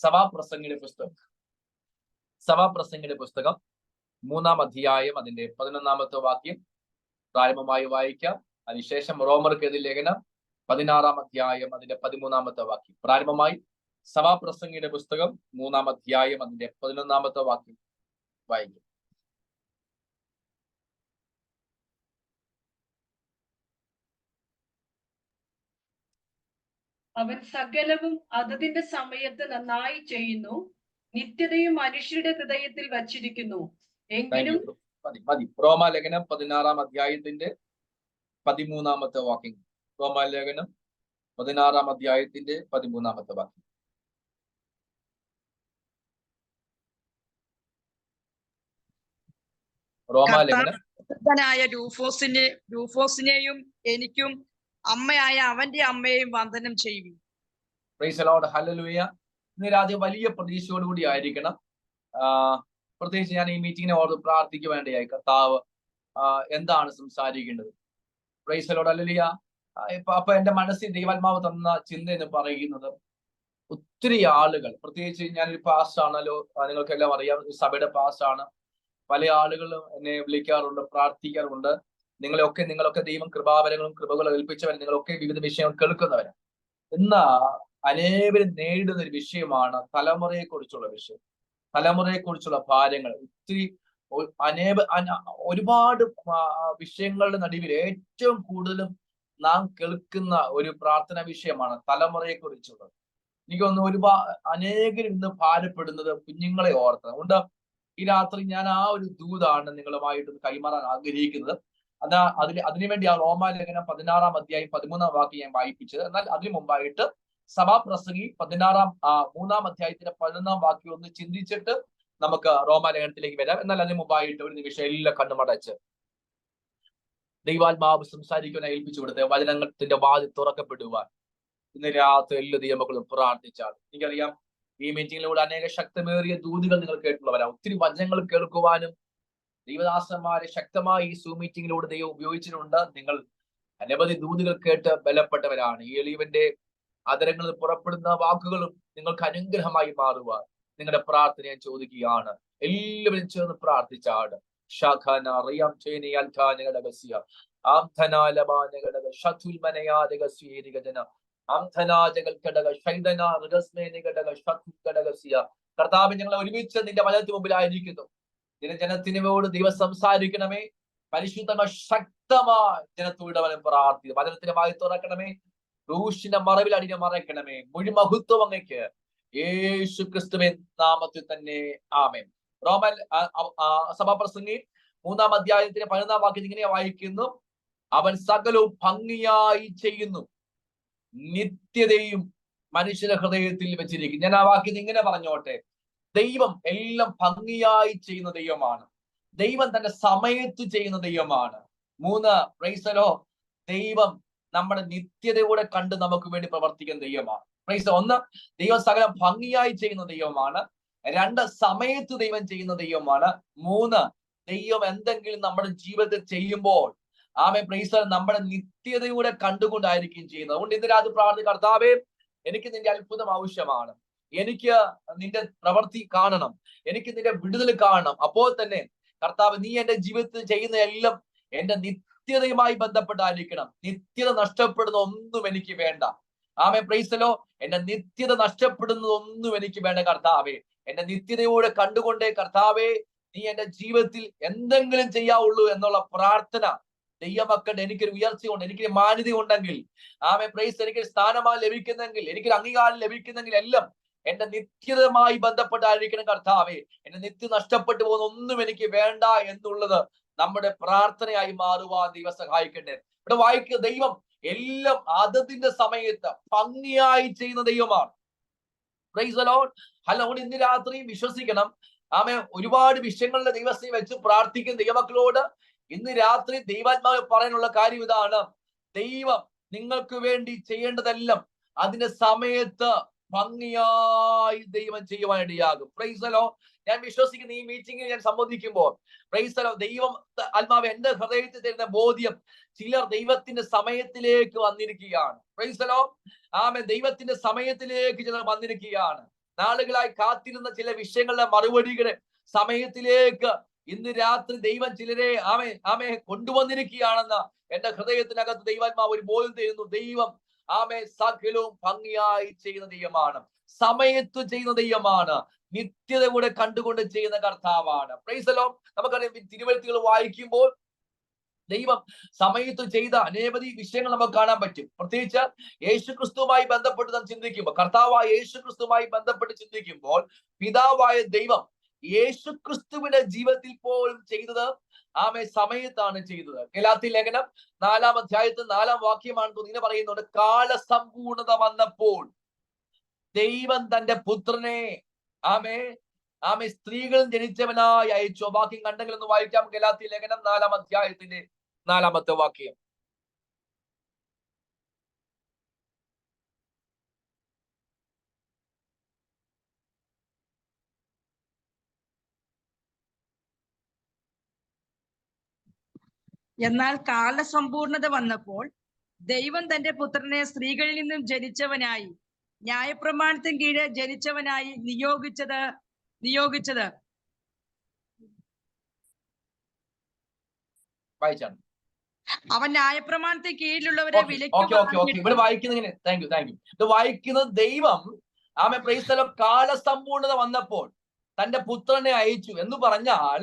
സഭാപ്രസംഗിയുടെ പുസ്തകം 3-ാം അധ്യായം അതിന്റെ 11-ാമത്തെ വാക്യം പ്രാരംഭമായി വായിക്കാം. അതിനുശേഷം റോമർക്കെതിരെ ലേഖനം 16-ാം അധ്യായം അതിന്റെ 13-ാമത്തെ വാക്യം. പ്രാരംഭമായി സഭാപ്രസംഗിയുടെ പുസ്തകം 3-ാം അധ്യായം അതിന്റെ 11-ാമത്തെ വാക്യം വായിക്കും. അവൻ സകലവും അതതിന്റെ സമയത്ത് നന്നായി ചെയ്യുന്നു, നിത്യതയും മനുഷ്യരുടെ ഹൃദയത്തിൽ വച്ചിരിക്കുന്നു. എങ്കിലും മതി. റോമാലേഖനം 16-ാം അധ്യായത്തിന്റെ 13-ാമത്തെ വാക്യം. റോമാലേഖനം 16-ാം അധ്യായത്തിന്റെ 13-ാമത്തെ വാക്യം. റോമാലേഖനം രൂഫോസിനെയും എനിക്കും അമ്മയായ അവന്റെ അമ്മയെയും വന്ദനം ചെയ്യും. Price the lord, hallelujah. ഇന്ന് രാത്രി വലിയ പ്രതീക്ഷയോടുകൂടി ആയിരിക്കണം. പ്രത്യേകിച്ച് ഞാൻ ഈ മീറ്റിങ്ങിനെ ഓർത്ത് പ്രാർത്ഥിക്കുവാനായി കർത്താവ് എന്താണ് സംസാരിക്കേണ്ടത്. Price the lord, hallelujah. അപ്പൊ എന്റെ മനസ്സിൽ ദൈവാത്മാവ് തന്ന ചിന്ത എന്ന് പറയുന്നത്, ഒത്തിരി ആളുകൾ, പ്രത്യേകിച്ച് ഞാനൊരു പാസ്റ്റാണല്ലോ, നിങ്ങൾക്കെല്ലാം അറിയാം, സഭയുടെ പാസ്റ്റാണ്. പല ആളുകളും എന്നെ വിളിക്കാറുണ്ട്, പ്രാർത്ഥിക്കാറുണ്ട്. നിങ്ങളൊക്കെ ദൈവം കൃപാവരങ്ങളും കൃപകളും ഏൽപ്പിച്ചവൻ, നിങ്ങളൊക്കെ വിവിധ വിഷയങ്ങൾ കേൾക്കുന്നവരാണ്. എന്നാ അനേവരും നേരിടുന്ന ഒരു വിഷയമാണ് തലമുറയെക്കുറിച്ചുള്ള വിഷയം, തലമുറയെക്കുറിച്ചുള്ള ഭാരങ്ങൾ. ഒത്തിരി ഒരുപാട് വിഷയങ്ങളുടെ നടുവിൽ ഏറ്റവും കൂടുതലും നാം കേൾക്കുന്ന ഒരു പ്രാർത്ഥന വിഷയമാണ് തലമുറയെക്കുറിച്ചുള്ളത്. എനിക്കൊന്ന് അനേകരും ഇന്ന് ഭാരപ്പെടുന്നത് കുഞ്ഞുങ്ങളെ ഓർത്ത്. അതുകൊണ്ട് ഈ രാത്രി ഞാൻ ആ ഒരു ദൂതാണ് നിങ്ങളുമായിട്ട് കൈമാറാൻ ആഗ്രഹിക്കുന്നത്. അതിനുവേണ്ടി ആ റോമാലേഖനം 16-ാം അധ്യായം 13-ാം വാക്യം ഞാൻ വായിപ്പിച്ചത്. എന്നാൽ അതിനു മുമ്പായിട്ട് സഭാപ്രസംഗി 3-ാം അധ്യായത്തിന്റെ 11-ാം വാക്യം ഒന്ന് ചിന്തിച്ചിട്ട് നമുക്ക് റോമാലേഖനത്തിലേക്ക് വരാം. എന്നാൽ അതിനു മുമ്പായിട്ട് ഒരു നിമിഷം എല്ലാം കണ്ണുമടച്ച് ദൈവാത്മാവ് സംസാരിക്കുവാൻ ഏൽപ്പിച്ചു കൊടുത്ത വചനത്തിന്റെ വാതിൽ തുറക്കപ്പെടുവാൻ ഇന്ന് രാത്രി എല്ലാ ദൈവമക്കളും പ്രാർത്ഥിച്ചാൽ. എനിക്കറിയാം, ഈ മീറ്റിങ്ങിലൂടെ അനേക ശക്തമേറിയ ദൂതുകൾ നിങ്ങൾ കേട്ടുള്ളവരാ. ഒത്തിരി വചനങ്ങൾ കേൾക്കുവാനും ദൈവദാസന്മാരെ ശക്തമായി ഈ സൂം മീറ്റിങ്ങിലൂടെ ദൈവം ഉപയോഗിച്ചിട്ടുണ്ട്. നിങ്ങൾ അനവധി ദൂതുകൾ കേട്ട് ബലപ്പെട്ടവരാണ്. ഈ എളിയവന്റെ അതരങ്ങളിൽ പുറപ്പെടുന്ന വാക്കുകളും നിങ്ങൾക്ക് അനുഗ്രഹമായി മാറുവാൻ നിങ്ങളുടെ പ്രാർത്ഥന ഞാൻ ചോദിക്കുകയാണ്. എല്ലാവരും ചേർന്ന് പ്രാർത്ഥിച്ചാട്. കർത്താവ്, ഞങ്ങളെ ഒരുമിച്ച് നിന്റെ വചനത്തിന് മുമ്പിലായിരിക്കുന്നു. ജനത്തിനോട് ദൈവം സംസാരിക്കണമേ. പരിശുദ്ധമായ ശക്തമായി ജനത്തോട് അവനെ പ്രാർത്ഥിക്കുന്നു. വചനത്തിന്റെ വായി തുറക്കണമേ. ക്രൂശിന്റെ മറവിൽ അടിനെ മറയ്ക്കണമേ. മുഴുമഹത്വം അങ്ങയ്ക്ക് യേശു ക്രിസ്തുവിൻ നാമത്തിൽ തന്നെ, ആമേൻ. റോമൻ സഭാപ്രസംഗി 3-ാം അധ്യായത്തിന്റെ 11-ാം വാക്യം ഇങ്ങനെ വായിക്കുന്നു: അവൻ സകലവും ഭംഗിയായി ചെയ്യുന്നു, നിത്യതയും മനുഷ്യന്റെ ഹൃദയത്തിൽ വെച്ചിരിക്കും. ഞാൻ ആ വാക്യം ഇങ്ങനെ പറഞ്ഞോട്ടെ. ദൈവം എല്ലാം ഭംഗിയായി ചെയ്യുന്ന ദൈവമാണ്. ദൈവം തന്റെ സമയത്ത് ചെയ്യുന്ന ദൈവമാണ്. 3, പ്രൈസ് ദി ലോർഡ്, ദൈവം നമ്മുടെ നിത്യതയോടെ കണ്ട് നമുക്ക് വേണ്ടി പ്രവർത്തിക്കുന്ന ദൈവമാണ്. പ്രൈസ് 1, ദൈവം സകലം ഭംഗിയായി ചെയ്യുന്ന ദൈവമാണ്. 2, സമയത്ത് ദൈവം ചെയ്യുന്ന ദൈവമാണ്. 3, ദൈവം എന്തെങ്കിലും നമ്മുടെ ജീവിതത്തിൽ ചെയ്യുമ്പോൾ പ്രൈസ് നമ്മുടെ നിത്യതയോടെ കണ്ടുകൊണ്ടായിരിക്കും ചെയ്യുന്നത്. അതുകൊണ്ട് ഇന്ന് രാത്രി പ്രാർത്ഥന, കർത്താവേ, എനിക്ക് നിന്റെ അത്ഭുതം ആവശ്യമാണ്. എനിക്ക് നിന്റെ പ്രവൃത്തി കാണണം. എനിക്ക് നിന്റെ വിടുതൽ കാണണം. അപ്പോൾ തന്നെ കർത്താവ്, നീ എന്റെ ജീവിതത്തിൽ ചെയ്യുന്ന എല്ലാം എന്റെ നിത്യതയുമായി ബന്ധപ്പെട്ടായിരിക്കണം. നിത്യത നഷ്ടപ്പെടുന്ന ഒന്നും എനിക്ക് വേണ്ട. പ്രൈസലോ, എന്റെ നിത്യത നഷ്ടപ്പെടുന്നതൊന്നും എനിക്ക് വേണ്ട കർത്താവേ. എന്റെ നിത്യതയോടെ കണ്ടുകൊണ്ടേ കർത്താവേ നീ എന്റെ ജീവിതത്തിൽ എന്തെങ്കിലും ചെയ്യാവുള്ളൂ എന്നുള്ള പ്രാർത്ഥന ദൈവമക്കളുടെ എനിക്കൊരു ഉയർച്ചയുണ്ട്, എനിക്കൊരു മാന്യത ഉണ്ടെങ്കിൽ, പ്രൈസ്, എനിക്കൊരു സ്ഥാനമായി ലഭിക്കുന്നെങ്കിൽ, എനിക്കൊരു അംഗീകാരം ലഭിക്കുന്നെങ്കിൽ എല്ലാം എന്റെ നിത്യതയുമായി ബന്ധപ്പെട്ടായിരിക്കണം കർത്താവേ. എന്റെ നിത്യം നഷ്ടപ്പെട്ടു പോകുന്ന ഒന്നും എനിക്ക് വേണ്ട എന്നുള്ളത് നമ്മുടെ പ്രാർത്ഥനയായി മാറുവാൻ ദൈവം സഹായിക്കട്ടെ. ഇവിടെ വായിക്കുക, ദൈവം എല്ലാം അതതിന്റെ സമയത്ത് ഭംഗിയായി ചെയ്യുന്ന ദൈവമാണ്. Price the Lord. അതുകൊണ്ട് ഇന്ന് രാത്രി വിശ്വസിക്കണം. ഒരുപാട് വിഷയങ്ങളുടെ ദൈവത്തെ വെച്ച് പ്രാർത്ഥിക്കുന്ന ദൈവമക്കളോട് ഇന്ന് രാത്രി ദൈവാത്മാവ് പറയാനുള്ള കാര്യം ഇതാണ്: ദൈവം നിങ്ങൾക്ക് വേണ്ടി ചെയ്യേണ്ടതെല്ലാം അതിന്റെ സമയത്ത് ഭംഗിയായി ദൈവം ചെയ്യുവാനിടയാകും. Price the Lord. ഞാൻ വിശ്വസിക്കുന്ന ഈ മീറ്റിംഗിൽ ഞാൻ സംബന്ധിക്കുമ്പോൾ പ്രൈസ് ദി ലോർഡ്, ദൈവം ആത്മാവ് എന്റെ ഹൃദയത്തിൽ തരുന്ന ബോധ്യം, ചിലർ ദൈവത്തിന്റെ സമയത്തിലേക്ക് വന്നിരിക്കുകയാണ്. Price the Lord. ദൈവത്തിന്റെ സമയത്തിലേക്ക് ചിലർ വന്നിരിക്കുകയാണ്. നാളുകളായി കാത്തിരുന്ന ചില വിഷയങ്ങളുടെ മറുപടികളെ സമയത്തിലേക്ക് ഇന്ന് രാത്രി ദൈവം ചിലരെ ആമേ കൊണ്ടുവന്നിരിക്കുകയാണെന്ന് എന്റെ ഹൃദയത്തിനകത്ത് ദൈവാത്മാവ് ഒരു ബോധം തരുന്നു. ദൈവം സകലവും ഭംഗിയായി ചെയ്യുന്ന ദൈവമാണ്, സമയത്ത് ചെയ്യുന്ന ദൈവമാണ്, നിത്യത കൂടെ കണ്ടുകൊണ്ട് ചെയ്യുന്ന കർത്താവാണ്. Price the Lord. നമുക്കറിയാം, തിരുവെഴുത്തുകൾ വായിക്കുമ്പോൾ ദൈവം സമയത്ത് ചെയ്ത അനവധി വിഷയങ്ങൾ നമുക്ക് കാണാൻ പറ്റും. പ്രത്യേകിച്ച് യേശുക്രിസ്തുവുമായി ബന്ധപ്പെട്ട് നാം ചിന്തിക്കുമ്പോൾ, കർത്താവായ യേശുക്രിസ്തുവുമായി ബന്ധപ്പെട്ട് ചിന്തിക്കുമ്പോൾ, പിതാവായ ദൈവം യേശുക്രിസ്തുവിന്റെ ജീവിതത്തിൽ പോലും ചെയ്തത് സമയത്താണ് ചെയ്തത്. ഗലാത്യ ലേഖനം 4-ാം അധ്യായത്തിൽ 4-ാം വാക്യമാണ് ഇങ്ങനെ പറയുന്നുണ്ട്, കാലസമ്പൂർണത വന്നപ്പോൾ ദൈവം തന്റെ പുത്രനെ സ്ത്രീകളിൽ ജനിച്ചവനായി അയച്ചു. വാക്യം കണ്ടെങ്കിൽ ഒന്ന് വായിക്കാം. ഗലാത്യ ലേഖനം 4-ാം അധ്യായത്തിന്റെ 4-ാമത്തെ വാക്യം. എന്നാൽ കാലസമ്പൂർണത വന്നപ്പോൾ ദൈവം തന്റെ പുത്രനെ സ്ത്രീകളിൽ നിന്നും ജനിച്ചവനായി ന്യായപ്രമാണത്തിന് കീഴെ ജനിച്ചവനായി നിയോഗിച്ചത് വായിച്ചാണ്. അവൻ ന്യായപ്രമാണത്തിന് കീഴിലുള്ളവരെ ഇവിടെ വായിക്കുന്നത് ദൈവം കാലസമ്പൂർണത വന്നപ്പോൾ തന്റെ പുത്രനെ അയച്ചു എന്ന് പറഞ്ഞാൽ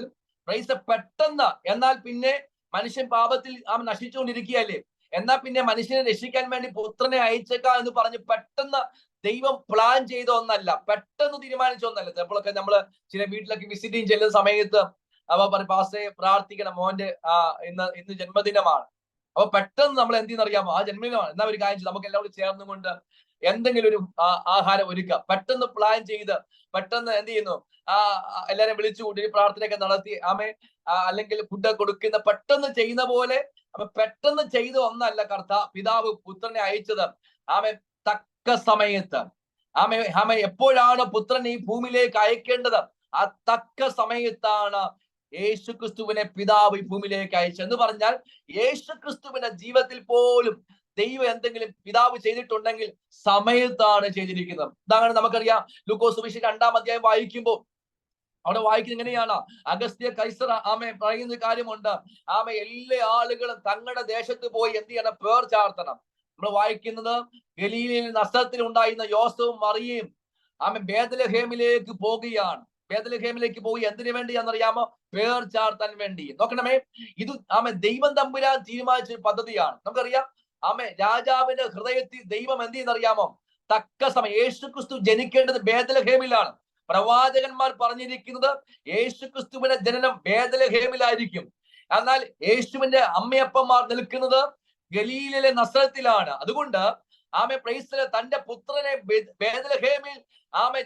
പെട്ടെന്ന്, എന്നാൽ പിന്നെ മനുഷ്യൻ പാപത്തിൽ നശിച്ചുകൊണ്ടിരിക്കുകയല്ലേ, എന്നാൽ പിന്നെ മനുഷ്യനെ രക്ഷിക്കാൻ വേണ്ടി പുത്രനെ അയച്ചേക്കാം എന്ന് പറഞ്ഞ് പെട്ടെന്ന് ദൈവം പ്ലാൻ ചെയ്ത ഒന്നല്ല, പെട്ടെന്ന് തീരുമാനിച്ച ഒന്നല്ല. ചിലപ്പോഴൊക്കെ നമ്മള് ചില വീട്ടിലൊക്കെ വിസിറ്റിംഗ് ചെല്ലുന്ന സമയത്ത് പറയും, പാസ്റ്ററെ പ്രാർത്ഥിക്കണം, മോന്റെ ഇന്ന് ജന്മദിനമാണ്. അപ്പൊ പെട്ടെന്ന് നമ്മൾ എന്തെന്നറിയാമോ, ആ ജന്മദിനമാണ്, എന്നാ ഒരു കാര്യം നമുക്ക് എല്ലാവരും ചേർന്നുകൊണ്ട് എന്തെങ്കിലും ഒരു ആഹാരം ഒരുക്കുക, പെട്ടെന്ന് പ്ലാൻ ചെയ്ത് പെട്ടെന്ന് എന്ത് ചെയ്യുന്നു, എല്ലാരും വിളിച്ചു കൂട്ടി പ്രാർത്ഥനയൊക്കെ നടത്തി അല്ലെങ്കിൽ ഫുഡ് കൊടുക്കുന്ന പെട്ടെന്ന് ചെയ്യുന്ന പോലെ പെട്ടെന്ന് ചെയ്ത ഒന്നല്ല പിതാവ് പുത്രനെ അയച്ചത്. തക്ക സമയത്ത് എപ്പോഴാണ് പുത്രൻ ഈ ഭൂമിയിലേക്ക് അയക്കേണ്ടത്, ആ തക്ക സമയത്താണ് യേശുക്രിസ്തുവിനെ പിതാവ് ഈ ഭൂമിയിലേക്ക് അയച്ചെന്ന് പറഞ്ഞാൽ യേശുക്രിസ്തുവിന്റെ ജീവിതത്തിൽ പോലും ദൈവം എന്തെങ്കിലും പിതാവ് ചെയ്തിട്ടുണ്ടെങ്കിൽ സമയത്താണ് ചെയ്തിരിക്കുന്നത്. ഇതാണ് നമുക്കറിയാം. ലൂക്കോസ് സുവിശേഷം 2-ാം അധ്യായം വായിക്കുമ്പോൾ അവിടെ വായിക്കുന്നത് എങ്ങനെയാണ്, അഗസ്ത്യ കൈസർ പറയുന്ന കാര്യമുണ്ട്. എല്ലാ ആളുകളും തങ്ങളുടെ ദേശത്ത് പോയി എന്ത് ചെയ്യണം, പേർ ചാർത്തണം. നമ്മൾ വായിക്കുന്നത് ഗലീലയിൽ നസ്രത്തിൽ ഉണ്ടായിരുന്ന യോസവും മറിയയും ബേത്ലഹേമിലേക്ക് പോകുകയാണ്. ബേത്ലഹേമിലേക്ക് പോയി എന്തിനു വേണ്ടിയാണെന്നറിയാമോ, പേർ ചാർത്താൻ വേണ്ടി. നോക്കണമേ, ഇത് ദൈവം തമ്പുരാൻ തീരുമാനിച്ച പദ്ധതിയാണ്. നമുക്കറിയാം, രാജാവിന്റെ ഹൃദയത്തിൽ ദൈവം എന്ത് ചെയ്യുന്നറിയാമോ, തക്ക സമയം. യേശുക്രിസ്തു ജനിക്കേണ്ടത് ബേത്ലഹേമിലാണ്. പ്രവാചകന്മാർ പറഞ്ഞിരിക്കുന്നത് യേശുക്രിസ്തുവിന്റെ ജനനം ബേത്ലഹേമിലായിരിക്കും. എന്നാൽ യേശുവിന്റെ അമ്മയപ്പന്മാർ നിൽക്കുന്നത് ഗലീലയിലെ നസ്രത്തിലാണ്. അതുകൊണ്ട് തന്റെ പുത്രനെ ബേത്ലഹേമിൽ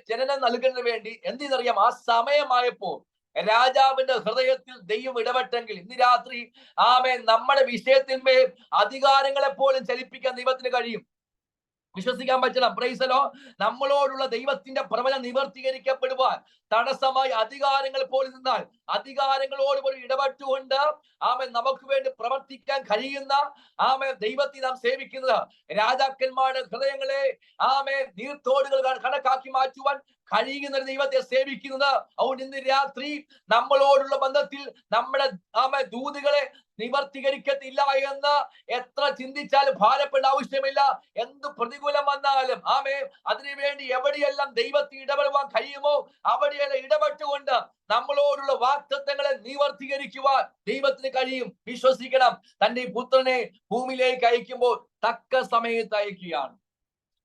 ജനനം നൽകുന്നതിന് വേണ്ടി എന്തിനറിയാം, ആ സമയമായപ്പോ രാജാവിന്റെ ഹൃദയത്തിൽ ദൈവം ഇടപെട്ടെങ്കിൽ ഇന്ന് രാത്രി നമ്മുടെ വിഷയത്തിന്മേൽ അധികാരങ്ങളെ പോലും ചലിപ്പിക്കാൻ ദൈവത്തിന് കഴിയും. വിശ്വസിക്കാൻ പറ്റണം. Price the Lord. നമ്മളോടുള്ള ദൈവത്തിന്റെ പ്രവചനം നിവർത്തീകരിക്കപ്പെടുവാൻ തടസ്സമായി അധികാരങ്ങൾ പോലും നിന്നാൽ അധികാരങ്ങളോട് പോലും ഇടപെട്ടുകൊണ്ട് നമുക്ക് വേണ്ടി പ്രവർത്തിക്കാൻ കഴിയുന്ന ദൈവത്തെ നാം സേവിക്കുന്നത്. രാജാക്കന്മാരുടെ ഹൃദയങ്ങളെ നീർത്തോടുകൾ കണക്കാക്കി മാറ്റുവാൻ കഴിയുന്ന ഒരു ദൈവത്തെ സേവിക്കുന്നത്. അതുകൊണ്ട് ഇന്ന് രാത്രി നമ്മളോടുള്ള ബന്ധത്തിൽ നമ്മുടെ ദൂതുകളെ നിവർത്തീകരിക്കത്തില്ല എന്ന് എത്ര ചിന്തിച്ചാലും ഭാരപ്പെടേണ്ട ആവശ്യമില്ല. എന്ത് പ്രതികൂലം വന്നാലും അതിനുവേണ്ടി എവിടെയെല്ലാം ദൈവത്തിന് ഇടപെടുവാൻ കഴിയുമോ അവിടെയെല്ലാം ഇടപെട്ടുകൊണ്ട് നമ്മളോടുള്ള വാഗ്ദത്തങ്ങളെ നിവർത്തീകരിക്കുവാൻ ദൈവത്തിന് കഴിയും. വിശ്വസിക്കണം. തന്റെ പുത്രനെ ഭൂമിയിലേക്ക് അയക്കുമ്പോൾ തക്ക സമയത്ത് അയക്കുകയാണ്.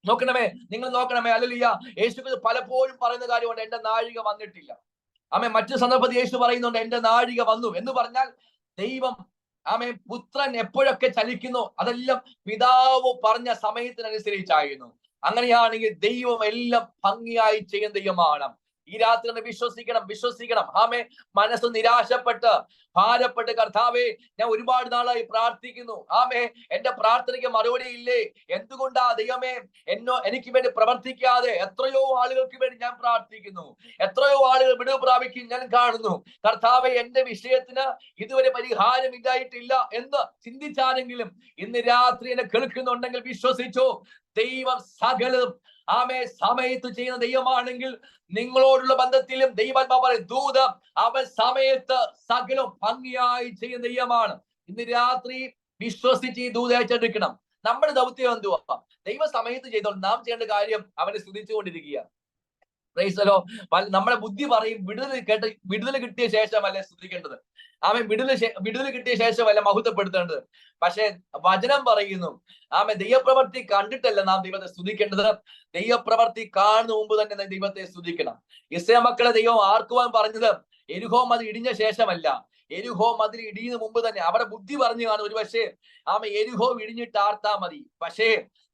നോക്കണമേ, നിങ്ങൾ നോക്കണമേ. ഹല്ലേലൂയ. യേശു പലപ്പോഴും പറയുന്ന കാര്യമുണ്ട്, എന്റെ നാഴിക വന്നിട്ടില്ല. മറ്റു സന്ദർഭത്തിൽ യേശു പറയുന്നുണ്ട്, എന്റെ നാഴിക വന്നു എന്ന് പറഞ്ഞാൽ ദൈവം പുത്രൻ എപ്പോഴൊക്കെ ചലിക്കുന്നു അതെല്ലാം പിതാവ് പറഞ്ഞ സമയത്തിനനുസരിച്ചായിരുന്നു. അങ്ങനെയാണെങ്കിൽ ദൈവം എല്ലാം ഭംഗിയായി ചെയ്യുന്ന ദൈവമാണ്. ഈ രാത്രി വിശ്വസിക്കണം. മനസ്സ് നിരാശപ്പെട്ട് ഭാരപ്പെട്ട്, കർത്താവേ ഞാൻ ഒരുപാട് നാളായി പ്രാർത്ഥിക്കുന്നു, എന്റെ പ്രാർത്ഥനയ്ക്ക് മറുപടി ഇല്ലേ, എന്തുകൊണ്ടാ ദൈവമേ എനിക്ക് വേണ്ടി പ്രവർത്തിക്കാതെ? എത്രയോ ആളുകൾക്ക് വേണ്ടി ഞാൻ പ്രാർത്ഥിക്കുന്നു, എത്രയോ ആളുകൾ വിടുവ് പ്രാപിക്കും ഞാൻ കാണുന്നു. കർത്താവേ, എന്റെ വിഷയത്തിന് ഇതുവരെ പരിഹാരം ഇല്ലായിട്ടില്ല എന്ന് ചിന്തിച്ചാരെങ്കിലും ഇന്ന് രാത്രി എന്നെ കേൾക്കുന്നുണ്ടെങ്കിൽ വിശ്വസിച്ചോ, ദൈവം സകലതും സമയത്ത് ചെയ്യുന്ന ദൈവമാണെങ്കിൽ നിങ്ങളോടുള്ള ബന്ധത്തിലും ദൈവാത്മാവ് പറയും ദൂത് അവൻ സമയത്ത് സകലം ഭംഗിയായി ചെയ്യുന്ന ദൈവമാണ്. ഇന്ന് രാത്രി വിശ്വസിച്ച് ഈ ദൂത് ഏറ്റെടുക്കണം. നമ്മുടെ ദൗത്യം എന്തുവാ? ദൈവ സമയത്ത് ചെയ്തോൾ നാം ചെയ്യേണ്ട കാര്യം അവനെ സ്തുതിച്ചുകൊണ്ടിരിക്കുക. പ്രൈസലോ. നമ്മുടെ ബുദ്ധി പറയും വിടുതൽ കിട്ടിയ ശേഷമല്ലേ സ്തുതിക്കേണ്ടത്, വിടുതൽ കിട്ടിയ ശേഷമല്ല മഹത്വപ്പെടുത്തേണ്ടത്. പക്ഷെ വചനം പറയുന്നു ദൈവപ്രവൃത്തി കണ്ടിട്ടല്ല നാം ദൈവത്തെ സ്തുതിക്കേണ്ടത്, ദൈവപ്രവൃത്തി കാണുന്ന മുമ്പ് തന്നെ ദൈവത്തെ സ്തുതിക്കണം. ഇസ്രായേൽ മക്കളെ ദൈവം ആർക്കുവാൻ പറഞ്ഞത് എരിഹോ മതിൽ ഇടിഞ്ഞ ശേഷമല്ല, എരിഹോ മതിൽ ഇടിയുന്ന മുമ്പ് തന്നെ. അവിടെ ബുദ്ധി പറഞ്ഞു കാണും ഒരു പക്ഷേ എരിഹോ ഇടിഞ്ഞിട്ട് ആർത്താ മതി. പക്ഷേ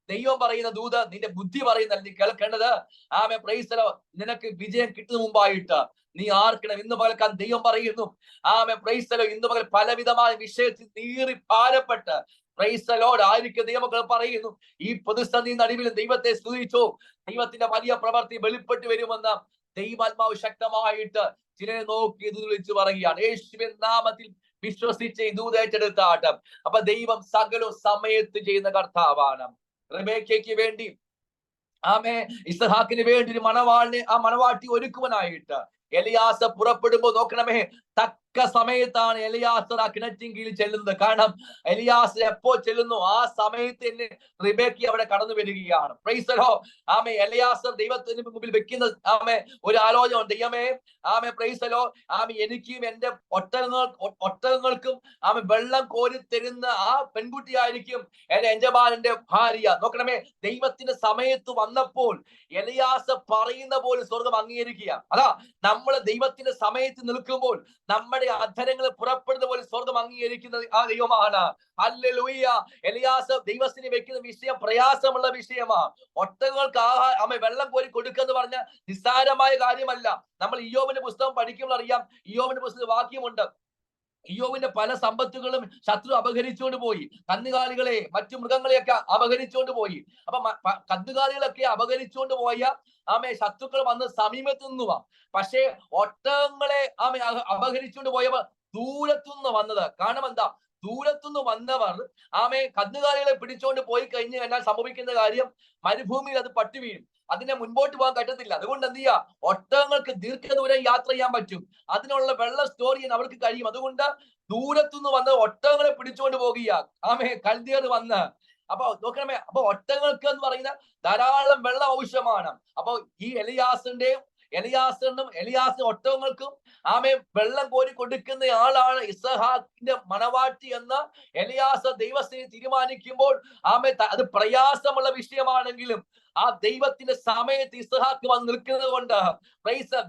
ദൈവം പറയുന്ന ദൂത് നിന്റെ ബുദ്ധി പറയുന്ന നീ കേൾക്കേണ്ടത് പ്രൈസലോ നിനക്ക് വിജയം കിട്ടുന്ന മുമ്പായിട്ട് നീ ആർക്കണം. ഇന്ന് പകൽക്കാൻ ദൈവം പറയുന്നു പ്രൈസലോ ഇന്ന് പകൽ പലവിധമായ വിഷയത്തിൽ നീറി ഭാരപ്പെട്ട് പ്രൈസലോട് ആയിരിക്കും ദൈവമക്കൾ പറയുന്നു ഈ പ്രതിസന്ധി നടുവിലും ദൈവത്തെ സ്തുതിച്ചു, ദൈവത്തിന്റെ വലിയ പ്രവൃത്തി വെളിപ്പെട്ട് വരുമെന്ന് ദൈവാത്മാവ് ശക്തമായിട്ട് ചിലരെ നോക്കി ഇത് വിളിച്ചു പറയുകയാണ്. യേശുവിൻ നാമത്തിൽ വിശ്വസിച്ച് ഈ ദൂത് ഏറ്റെടുത്താട്ട് അപ്പൊ ദൈവം സകലവും സമയത്ത് ചെയ്യുന്ന കർത്താവാണ്. റിബേക്കയ്ക്ക് വേണ്ടി ഇസ്ഹാക്കിന് വേണ്ടി ഒരു മണവാട്ടി ഒരുക്കുവാനായിട്ട് എലിയാസ് പുറപ്പെടുമ്പോ നോക്കണമേ, തക്ക സമയത്താണ് എലിയാസർ ആ കിണറ്റിൻകീഴിൽ ചെല്ലുന്നത്. കാരണം എലിയാസ് എപ്പോ ചെല്ലുന്നു ആ സമയത്ത് തന്നെ റിബേക്കി അവിടെ കടന്നു വരികയാണ്. പ്രൈസലോ. എലിയാസർ ദൈവത്തിന് മുമ്പിൽ വെക്കുന്ന ഒരു ആലോചന, ദൈവമേ പ്രൈസലോ എനിക്കും എന്റെ ഒട്ടകങ്ങൾക്കും വെള്ളം കോരി തരുന്ന ആ പെൺകുട്ടിയായിരിക്കും എന്റെ യജമാനന്റെ ഭാര്യ. നോക്കണമേ, ദൈവത്തിന്റെ സമയത്ത് വന്നപ്പോൾ എലിയാസ് പറയുന്ന പോലെ സ്വർഗം അംഗീകരിക്കുക. അതാ നമ്മള് ദൈവത്തിന്റെ സമയത്ത് നിൽക്കുമ്പോൾ നമ്മുടെ അധരങ്ങൾ പുറപ്പെടുന്ന പോലെ സ്വർഗം അംഗീകരിക്കുന്നത് ആ ദൈവമാണ്. ഹല്ലേലൂയ. എലിയാസ് ദൈവത്തിന് വെക്കുന്ന വിഷയം പ്രയാസമുള്ള വിഷയമാ. ഒട്ടകങ്ങൾക്ക് വെള്ളം കോരി കൊടുക്കുക എന്ന് പറഞ്ഞ നിസ്സാരമായ കാര്യമല്ല. നമ്മൾ ഇയ്യോബിന്റെ പുസ്തകം പഠിക്കുമ്പോൾ അറിയാം, ഇയ്യോബിന്റെ പുസ്തകത്തിൽ വാക്യമുണ്ട്, ഇയ്യോബിന്റെ പല സമ്പത്തുകളും ശത്രു അപഹരിച്ചുകൊണ്ട് പോയി, കന്നുകാലികളെ മറ്റു മൃഗങ്ങളെയൊക്കെ അപഹരിച്ചുകൊണ്ട് പോയി. അപ്പൊ കന്നുകാലികളൊക്കെ അപഹരിച്ചുകൊണ്ട് പോയ ശത്രുക്കൾ വന്ന് സമീപത്തു നിന്നുവാ. പക്ഷേ ഒട്ടകങ്ങളെ അപഹരിച്ചുകൊണ്ട് പോയവർ ദൂരത്തുനിന്ന് വന്നത്. കാരണം എന്താ? ദൂരത്തുനിന്ന് വന്നവർ കന്നുകാലികളെ പിടിച്ചുകൊണ്ട് പോയി കഴിഞ്ഞു കഴിഞ്ഞാൽ സംഭവിക്കുന്ന കാര്യം മരുഭൂമിയിൽ അത് പട്ടി വീഴും, അതിനെ മുൻപോട്ട് പോകാൻ പറ്റത്തില്ല. അതുകൊണ്ട് എന്ത് ചെയ്യാ, ഒട്ടകങ്ങൾക്ക് ദീർഘദൂരം യാത്ര ചെയ്യാൻ പറ്റും, അതിനുള്ള വെള്ളം സ്റ്റോർ ചെയ്യാൻ അവർക്ക് കഴിയും. അതുകൊണ്ട് ദൂരത്തുനിന്ന് വന്ന് ഒട്ടകങ്ങളെ പിടിച്ചുകൊണ്ട് പോകുക കൽദിയർ വന്ന്. അപ്പൊ നോക്കണമേ, അപ്പൊ ഒട്ടകങ്ങൾക്ക് എന്ന് പറയുന്ന ധാരാളം വെള്ളം ആവശ്യമാണ്. അപ്പൊ ഈ എലിയാസിനും എലിയാസിന്റെ ഒട്ടകങ്ങൾക്കും വെള്ളം കോരി കൊടുക്കുന്ന ആളാണ് ഇസ്ഹാക്കിന്റെ മണവാട്ടി എന്ന് എലിയാസ് ദൈവത്തെ തീരുമാനിക്കുമ്പോൾ അത് പ്രയാസമുള്ള വിഷയമാണെങ്കിലും ആ ദൈവത്തിന്റെ സമയത്ത് ഇസ്ഹാക്ക് വന്ന് നിൽക്കുന്നത് കൊണ്ട്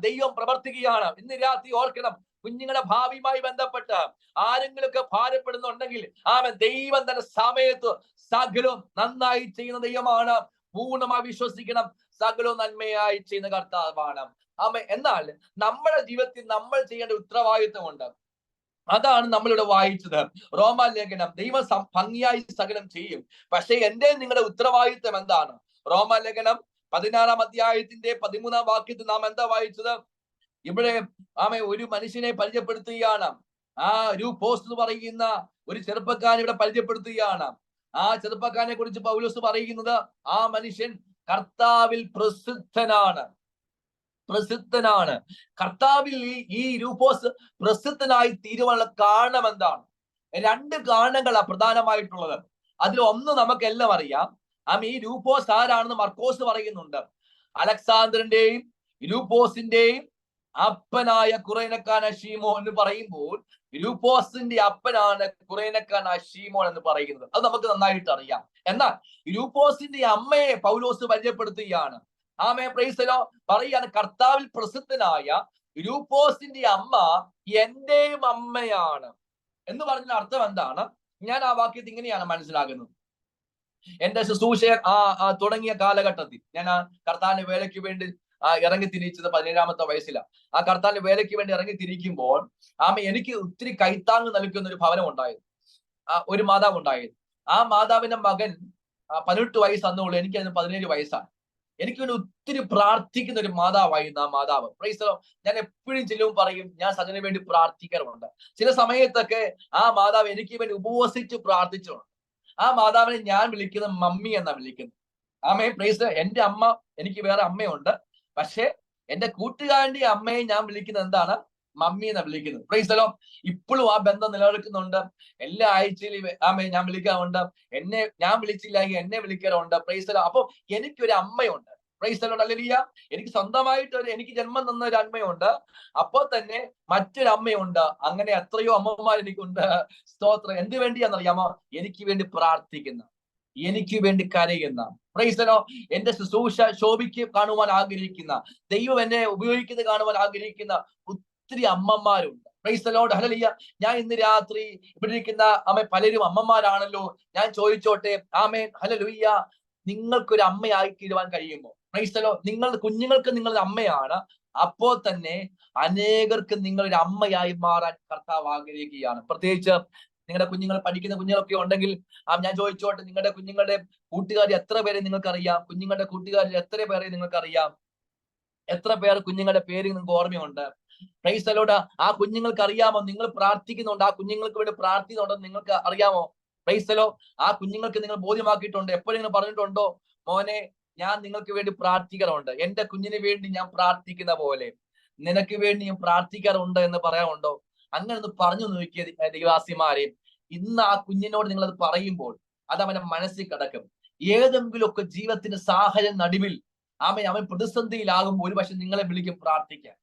ദൈവം പ്രവർത്തിക്കുകയാണ്. ഇന്ന് രാത്രി ഓർക്കണം, കുഞ്ഞുങ്ങളുടെ ഭാവിയുമായി ബന്ധപ്പെട്ട് ആരെങ്കിലുമൊക്കെ ഭാരപ്പെടുന്നുണ്ടെങ്കിൽ ദൈവം തന്നെ സമയത്ത് സകലവും നന്നായി ചെയ്യുന്ന ദൈവമാണ്. പൂർണ്ണമായി വിശ്വസിക്കണം, സകലവും നന്മയായി ചെയ്യുന്ന കർത്താവാണ്. എന്നാൽ നമ്മുടെ ജീവിതത്തിൽ നമ്മൾ ചെയ്യേണ്ട ഉത്തരവാദിത്വമുണ്ട്. അതാണ് നമ്മളിവിടെ വായിച്ചത്. റോമാലേഖനം ദൈവം ഭംഗിയായി സകലം ചെയ്യും. പക്ഷെ എന്റെ നിങ്ങളുടെ ഉത്തരവാദിത്വം എന്താണ്? റോമാലേഖനം 16-ാം അധ്യായത്തിന്റെ 13-ാം വാക്യത്തിൽ നാം എന്താ വായിച്ചത്? ഇവിടെ ഒരു മനുഷ്യനെ പരിചയപ്പെടുത്തുകയാണ്. രൂപോസ് എന്ന് പറയുന്ന ഒരു ചെറുപ്പക്കാരനെ ഇവിടെ പരിചയപ്പെടുത്തുകയാണ്. ആ ചെറുപ്പക്കാരനെ കുറിച്ച് പൗലോസ് പറയുന്നത് ആ മനുഷ്യൻ കർത്താവിൽ പ്രസിദ്ധനാണ്. കർത്താവിൽ ഈ രൂപോസ് പ്രസിദ്ധനായി തീരുവാനുള്ള കാരണം എന്താണ്? 2 കാരണങ്ങളാണ് പ്രധാനമായിട്ടുള്ളത്. അതിൽ ഒന്ന് നമുക്കെല്ലാം അറിയാം. ഈ രൂപോസ് ആരാണെന്ന് മർക്കോസ് പറയുന്നുണ്ട്. അലക്സാണ്ടറിന്റെയും രൂപോസിന്റെയും അപ്പനായ കുറേനക്കാന ഷീമോൻ എന്ന് പറയുമ്പോൾ രൂപോസിന്റെ അപ്പനാണ് കുറേനക്കാന ഷീമോൻ എന്ന് പറയുന്നത്. അത് നമുക്ക് നന്നായിട്ട് അറിയാം. എന്നാൽ രൂപോസിന്റെ അമ്മയെ പൗലോസ് പരിചയപ്പെടുത്തുകയാണ്. പ്രൈസലോ പറയാണ്, കർത്താവിൽ പ്രസിദ്ധനായ രൂപോസിന്റെ അമ്മ എന്റെയും അമ്മയാണ് എന്ന് പറഞ്ഞ അർത്ഥം എന്താണ്? ഞാൻ ആ വാക്യത്തിൽ ഇങ്ങനെയാണ് മനസ്സിലാകുന്നത്. എന്റെ ശുശ്രൂഷ തുടങ്ങിയ കാലഘട്ടത്തിൽ ഞാൻ കർത്താവിന്റെ വേലയ്ക്ക് വേണ്ടി ഇറങ്ങി തിരിച്ചത് 17-ാമത്തെ വയസ്സിലാണ്. ആ കർത്താവിന്റെ വേലയ്ക്ക് വേണ്ടി ഇറങ്ങി തിരിക്കുമ്പോൾ എനിക്ക് ഒത്തിരി കൈത്താങ് നൽകുന്ന ഒരു ഭവനം ഉണ്ടായിരുന്നു, ഒരു മാതാവ് ഉണ്ടായിരുന്നു. ആ മാതാവിന്റെ മകൻ 18 വയസ്സ് അന്നുള്ളൂ, എനിക്ക് അതിന് 17 വയസ്സാണ്. എനിക്ക് വേണ്ടി ഒത്തിരി പ്രാർത്ഥിക്കുന്ന ഒരു മാതാവായിരുന്നു ആ മാതാവ്. പ്രൈസ്. ഞാൻ എപ്പോഴും ചെല്ലും പറയും, ഞാൻ സജന് വേണ്ടി പ്രാർത്ഥിക്കാറുണ്ട്. ചില സമയത്തൊക്കെ ആ മാതാവ് എനിക്ക് വേണ്ടി ഉപവസിച്ച് പ്രാർത്ഥിച്ചിട്ടുണ്ട്. ആ മാതാവിനെ ഞാൻ വിളിക്കുന്നത് മമ്മി എന്നാ വിളിക്കുന്നത്. ആമേൻ, പ്രൈസ്. എന്റെ അമ്മ, എനിക്ക് വേറെ അമ്മയുണ്ട്. പക്ഷെ എന്റെ കൂട്ടുകാരന്റെ അമ്മയെ ഞാൻ വിളിക്കുന്നത് എന്താണ്? മമ്മി എന്നാ വിളിക്കുന്നത്. Price the Lord. ഇപ്പോഴും ആ ബന്ധം നിലനിൽക്കുന്നുണ്ട്. എല്ലാ ആഴ്ചയിലും ആമേൻ ഞാൻ വിളിക്കാറുണ്ട്. ഞാൻ വിളിച്ചില്ലെങ്കിൽ എന്നെ വിളിക്കാറുണ്ട്. Price the Lord. അപ്പൊ എനിക്കൊരു അമ്മയുണ്ട്. Price the lord. ഹല്ലേലൂയ. എനിക്ക് സ്വന്തമായിട്ട് എനിക്ക് ജന്മം തന്ന ഒരു അമ്മയുണ്ട്. അപ്പോൾ തന്നെ മറ്റൊരു അമ്മയുണ്ട്. അങ്ങനെ എത്രയോ അമ്മമാർ എനിക്കുണ്ട്. സ്തോത്രം. എന്ത് വേണ്ടിയാണെന്നറിയാമോ? എനിക്ക് വേണ്ടി പ്രാർത്ഥിക്കുന്ന, എനിക്ക് വേണ്ടി കരയുന്ന, പ്രൈസ് ദി ലോർഡ്, എന്റെ ശുശ്രൂഷ ശോഭിക്ക് കാണുവാൻ ആഗ്രഹിക്കുന്ന, ദൈവം എന്നെ ഉപയോഗിക്കുന്നത് കാണുവാൻ ആഗ്രഹിക്കുന്ന ഒത്തിരി അമ്മമാരുണ്ട്. Praise the lord. ഹല്ലേലൂയ. ഞാൻ ഇന്ന് രാത്രി ഇവിടെ ഇരിക്കുന്ന പലരും അമ്മമാരാണല്ലോ. ഞാൻ ചോദിച്ചോട്ടെ, ആമേൻ, ഹല്ലേലൂയ, നിങ്ങൾക്കൊരു അമ്മയായി തീരുവാൻ കഴിയുമോ? Price the Lord. നിങ്ങളുടെ കുഞ്ഞുങ്ങൾക്ക് നിങ്ങളുടെ അമ്മയാണ്. അപ്പോൾ തന്നെ അനേകർക്ക് നിങ്ങളൊരു അമ്മയായി മാറാൻ കർത്താവ് ആഗ്രഹിക്കുകയാണ്. പ്രത്യേകിച്ച് നിങ്ങളുടെ കുഞ്ഞുങ്ങൾ, പഠിക്കുന്ന കുഞ്ഞുങ്ങളൊക്കെ ഉണ്ടെങ്കിൽ ഞാൻ ചോദിച്ചോട്ടെ, നിങ്ങളുടെ കുഞ്ഞുങ്ങളുടെ കൂട്ടുകാർ എത്ര പേരെ നിങ്ങൾക്കറിയാം? കുഞ്ഞുങ്ങളുടെ കൂട്ടുകാരിൽ എത്ര പേരെ നിങ്ങൾക്കറിയാം? എത്ര പേർ കുഞ്ഞുങ്ങളുടെ പേര് നിങ്ങൾക്ക് ഓർമ്മയുണ്ട്? Price the lord. ആ കുഞ്ഞുങ്ങൾക്ക് അറിയാമോ നിങ്ങൾ പ്രാർത്ഥിക്കുന്നുണ്ട്? ആ കുഞ്ഞുങ്ങൾക്ക് വേണ്ടി പ്രാർത്ഥിക്കുന്നുണ്ടെന്ന് നിങ്ങൾക്ക് അറിയാമോ? Price the lord. ആ കുഞ്ഞുങ്ങൾക്ക് നിങ്ങൾ ബോധ്യമാക്കിയിട്ടുണ്ട്? എപ്പോഴും നിങ്ങൾ പറഞ്ഞിട്ടുണ്ടോ, മോനെ ഞാൻ നിങ്ങൾക്ക് വേണ്ടി പ്രാർത്ഥിക്കാറുണ്ട്, എന്റെ കുഞ്ഞിന് വേണ്ടി ഞാൻ പ്രാർത്ഥിക്കുന്ന പോലെ നിനക്ക് വേണ്ടി ഞാൻ പ്രാർത്ഥിക്കാറുണ്ട് എന്ന് പറയാറുണ്ടോ? അങ്ങനെ ഒന്ന് പറഞ്ഞു നോക്കിയ ദൈവാസിമാരെ, ഇന്ന് ആ കുഞ്ഞിനോട് നിങ്ങൾ അത് പറയുമ്പോൾ അത് അവന്റെ മനസ്സിൽ കിടക്കും. ഏതെങ്കിലുമൊക്കെ ജീവിതത്തിന്റെ സാഹചര്യം നടുവിൽ അവൻ പ്രതിസന്ധിയിലാകുമ്പോൾ ഒരുപക്ഷെ നിങ്ങളെ വിളിക്കും പ്രാർത്ഥിക്കാൻ,